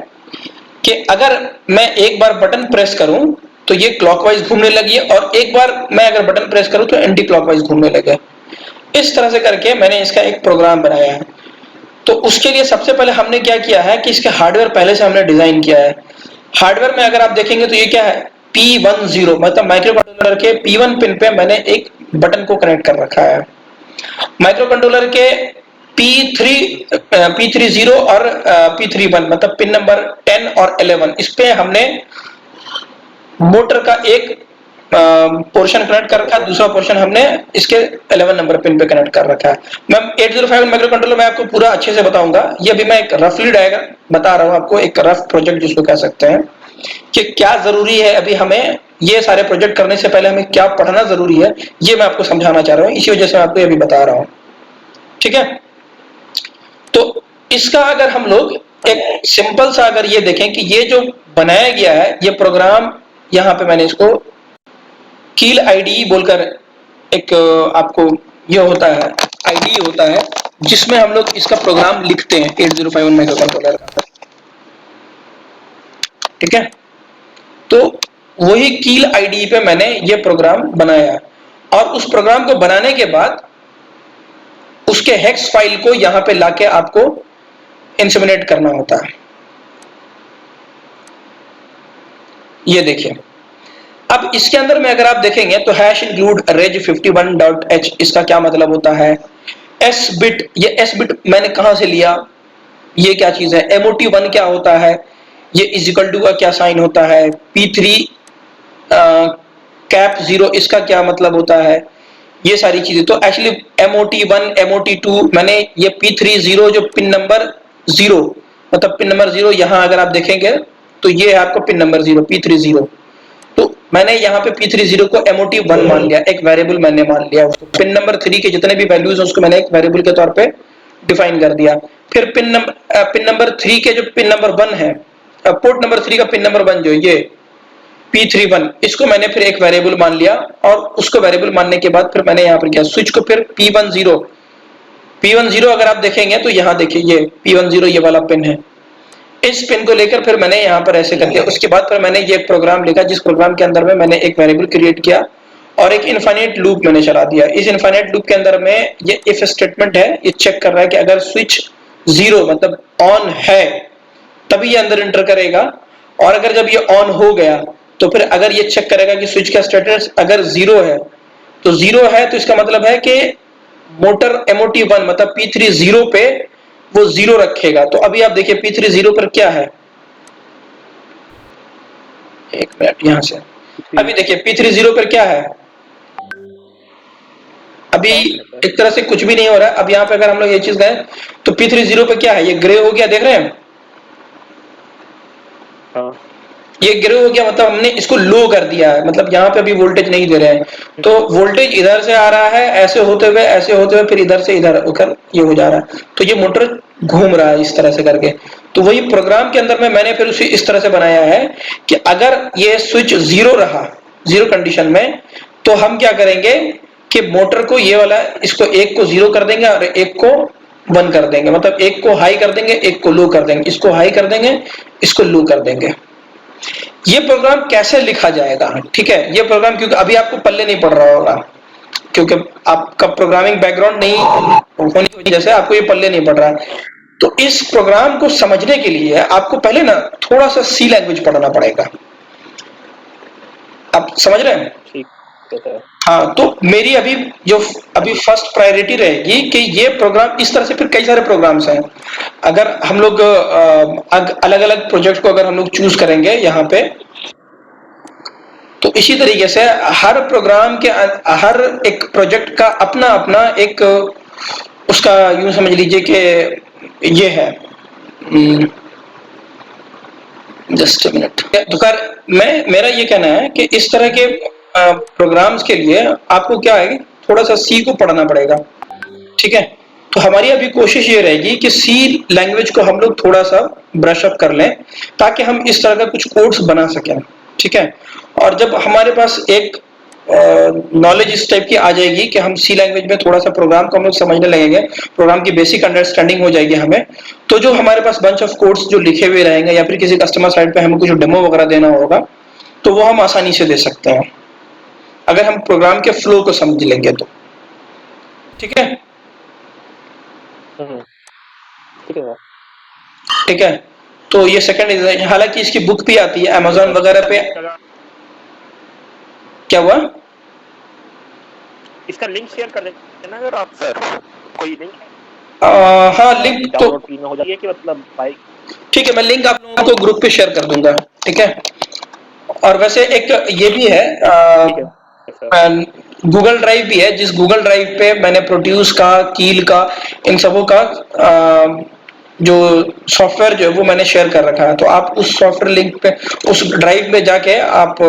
कि अगर मैं एक बार बटन प्रेस करूं तो ये क्लॉकवाइज घूमने लगी, और एक बार मैं अगर बटन प्रेस करूं तो एंटी क्लॉकवाइज घूमने लगे। इस तरह से करके मैंने इसका एक प्रोग्राम बनाया है। तो उसके लिए सबसे पहले हमने क्या किया है कि इसके हार्डवेयर पहले से हमने डिजाइन किया है। हार्डवेयर में अगर आप देखेंगे तो ये क्या है, P10, मतलब माइक्रो कंट्रोलर के P1 पिन पे मैंने एक बटन को कनेक्ट कर रखा है। माइक्रो कंट्रोलर के P30 और P31, मतलब पिन नंबर 10 और 11, इस पे हमने मोटर का एक पोर्शन कनेक्ट कर रखा है, दूसरा पोर्शन हमने इसके 11 नंबर पिन पे कनेक्ट कर रखा है। मैं 805 माइक्रो कंट्रोलर में आपको पूरा अच्छे से बताऊंगा, ये अभी मैं एक रफली डायग्राम बता रहा हूं आपको, एक रफ प्रोजेक्ट जिसको कह सकते हैं कि क्या जरूरी है अभी हमें ये सारे प्रोजेक्ट करने से पहले हमें क्या पढ़ना जरूरी है, ये मैं आपको समझाना चाह रहा हूँ, इसी वजह से मैं आपको ये भी बता रहा हूँ। ठीक है, तो इसका अगर हम लोग एक सिंपल सा अगर ये देखें कि ये जो बनाया गया है ये प्रोग्राम, यहाँ पे मैंने इसको कील आईडी बोलकर एक आपको ये होता है, आईडी होता है जिसमें हम लोग इसका प्रोग्राम लिखते हैं 8051 माइक्रो कंट्रोलर का। ठीक है, तो वही कील आईडी पे मैंने ये प्रोग्राम बनाया, और उस प्रोग्राम को बनाने के बाद उसके हेक्स फाइल को यहां पे लाके आपको इंसेमिनेट करना होता है। ये देखिए, अब इसके अंदर में अगर आप देखेंगे तो हैश इंक्लूड reg51.h, इसका क्या मतलब होता है? एस बिट, ये एस बिट मैंने कहां से लिया, ये क्या चीज है? MOT1 क्या होता है? ये इज इक्वल टू का क्या साइन होता है? P3 कैप 0, इसका क्या मतलब होता है? ये सारी चीजें तो एक्चुअली MOT1 MOT2, मैंने ये P30 जो पिन नंबर 0, मतलब पिन नंबर 0 यहां अगर आप देखेंगे तो ये है आपको पिन नंबर 0 P30, तो मैंने यहाँ पे P30 को MOT1 मान लिया, एक वेरिएबल मैंने मान लिया उसको। पिन नंबर 3 के जितने भी वैल्यूज हैं उसको मैंने एक वेरिएबल के तौर पे डिफाइन कर दिया। फिर पिन नंबर 3 के जो पिन नंबर 1 है, पोर्ट नंबर 3 का पिन नंबर 1 जो ये P31, इसको मैंने फिर एक वेरिएबल मान लिया, और उसको वेरिएबल मानने के बाद फिर मैंने यहाँ पर किया स्विच को फिर P10 अगर आप देखेंगे तो यहाँ देखिए ये P10 ये वाला पिन है, इस पिन को लेकर फिर मैंने यहाँ पर ऐसे कर दिया। उसके बाद फिर मैंने ये प्रोग्राम लिखा जिस प्रोग्राम के अंदर में मैंने एक वेरिएबल क्रिएट किया और एक इनफाइनाइट लूप मैंने चला दिया। इस इनफाइनाइट लूप के अंदर में ये इफ स्टेटमेंट है, ये चेक कर रहा है कि अगर स्विच 0 मतलब ऑन है तभी ये अंदर एंटर करेगा, और अगर जब ये ऑन हो गया तो फिर अगर ये चेक करेगा कि स्विच का स्टेटस अगर 0 है तो 0 है, तो इसका मतलब है कि मोटर MOT1 मतलब P30 पे वो 0 रखेगा। तो अभी आप देखिए P30 पर क्या है, एक मिनट यहां से, अभी देखिए P30 पर क्या है, अभी एक तरह से कुछ भी नहीं हो रहा है। अब यहाँ पे अगर हम लोग ये चीज गए तो P30 पे क्या है, ये ग्रे हो गया, देख रहे हैं हाँ। ये ग्रे हो गया, मतलब हमने इसको लो कर दिया है, मतलब यहाँ पे अभी वोल्टेज नहीं दे रहे हैं, तो वोल्टेज इधर से आ रहा है ऐसे होते हुए फिर इधर से इधर होकर ये हो जा रहा है, तो ये मोटर घूम रहा है इस तरह से करके। तो वही प्रोग्राम के अंदर में मैंने फिर उसे इस तरह से बनाया है कि अगर ये स्विच 0 रहा, 0 कंडीशन में, तो हम क्या करेंगे कि मोटर को ये वाला इसको एक को 0 कर देंगे और एक को 1 कर देंगे, मतलब एक को हाई कर देंगे एक को लो कर देंगे, इसको हाई कर देंगे इसको लो कर देंगे। ये प्रोग्राम कैसे लिखा जाएगा, ठीक है, ये प्रोग्राम क्योंकि अभी आपको पल्ले नहीं पड़ रहा होगा, क्योंकि आपका प्रोग्रामिंग बैकग्राउंड नहीं होने की वजह से आपको ये पल्ले नहीं पड़ रहा है। तो इस प्रोग्राम को समझने के लिए आपको पहले ना थोड़ा सा सी लैंग्वेज पढ़ना पड़ेगा। आप समझ रहे हैं? ठीक है। हाँ, तो मेरी अभी फर्स्ट प्रायोरिटी रहेगी कि ये प्रोग्राम, इस तरह से फिर कई सारे प्रोग्राम्स हैं। अगर हम लोग अलग अलग प्रोजेक्ट को अगर हम लोग चूज करेंगे यहाँ पे, तो इसी तरीके से हर प्रोग्राम के हर एक प्रोजेक्ट का अपना अपना एक उसका यूं समझ लीजिए कि ये है, जस्ट अ मिनट। मेरा ये कहना है कि इस तरह के प्रोग्राम्स के लिए आपको क्या है, थोड़ा सा सी को पढ़ना पड़ेगा, ठीक है। तो हमारी अभी कोशिश ये रहेगी कि सी लैंग्वेज को हम लोग थोड़ा सा ब्रश अप कर लें ताकि हम इस तरह का कुछ कोड्स बना सकें, ठीक है। और जब हमारे पास एक नॉलेज इस टाइप की आ जाएगी कि हम सी लैंग्वेज में थोड़ा सा प्रोग्राम को हम लोग समझने लगेंगे, प्रोग्राम की बेसिक अंडरस्टैंडिंग हो जाएगी हमें, तो जो हमारे पास बंच ऑफ कोड्स जो लिखे हुए रहेंगे या फिर किसी कस्टमर साइड पे हमें कुछ डेमो वगैरह देना होगा तो वो हम आसानी से दे सकते हैं अगर हम प्रोग्राम के फ्लो को समझ लेंगे तो, ठीक है। ठीक है, तो ये सेकंड, हालांकि इसकी बुक भी आती है अमेज़न वगैरह पे। क्या हुआ? इसका लिंक शेयर कर देना अगर आप, सर कोई लिंक हाँ, लिंक तो में हो जाएगी कि मतलब भाई, ठीक है, मैं लिंक आप लोगों को ग्रुप पे शेयर कर दूंगा, ठीक है। और वैसे एक ये भी है, गूगल ड्राइव भी है, जिस गूगल ड्राइव पे मैंने प्रोड्यूस का, कील का, इन सबों का जो सॉफ्टवेयर जो है वो मैंने शेयर कर रखा है, तो आप उस सॉफ्टवेयर लिंक पे, उस ड्राइव में जाके आप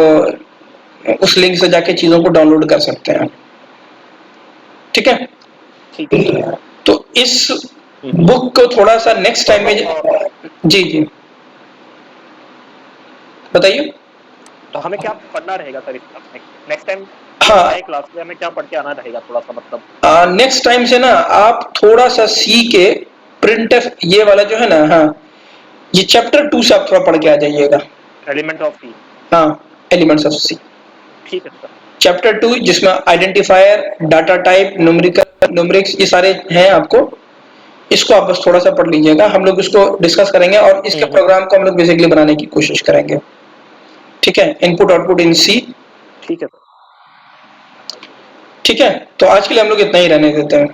उस लिंक से जाके चीजों को डाउनलोड कर सकते हैं, ठीक है। तो इस बुक को थोड़ा सा नेक्स्ट टाइम में, जी जी बताइए। तो हमें क्या पढ़ना रहेगा सर नेक्स्ट टाइम? हाँ, क्लास में हमें क्या पढ़ के आना रहेगा थोड़ा सा, मतलब नेक्स्ट टाइम से ना आप थोड़ा सा सी के प्रिंटफ ये वाला जो है ना, हाँ, ये चैप्टर 2 से आप थोड़ा पढ़ के आ जाइएगा, एलिमेंट ऑफ सी, हाँ, एलिमेंट्स ऑफ सी, ठीक है सर। चैप्टर 2 जिसमें आइडेंटिफायर, डाटा टाइप, न्यूमेरिक्स ये सारे हैं आपको, इसको आप बस थोड़ा सा पढ़ लीजिएगा, हम लोग इसको डिस्कस करेंगे और इसके प्रोग्राम को हम लोग बेसिकली बनाने की कोशिश करेंगे, ठीक है। इनपुट आउटपुट इन सी, ठीक है, ठीक है। तो आज के लिए हम लोग इतना ही रहने देते हैं।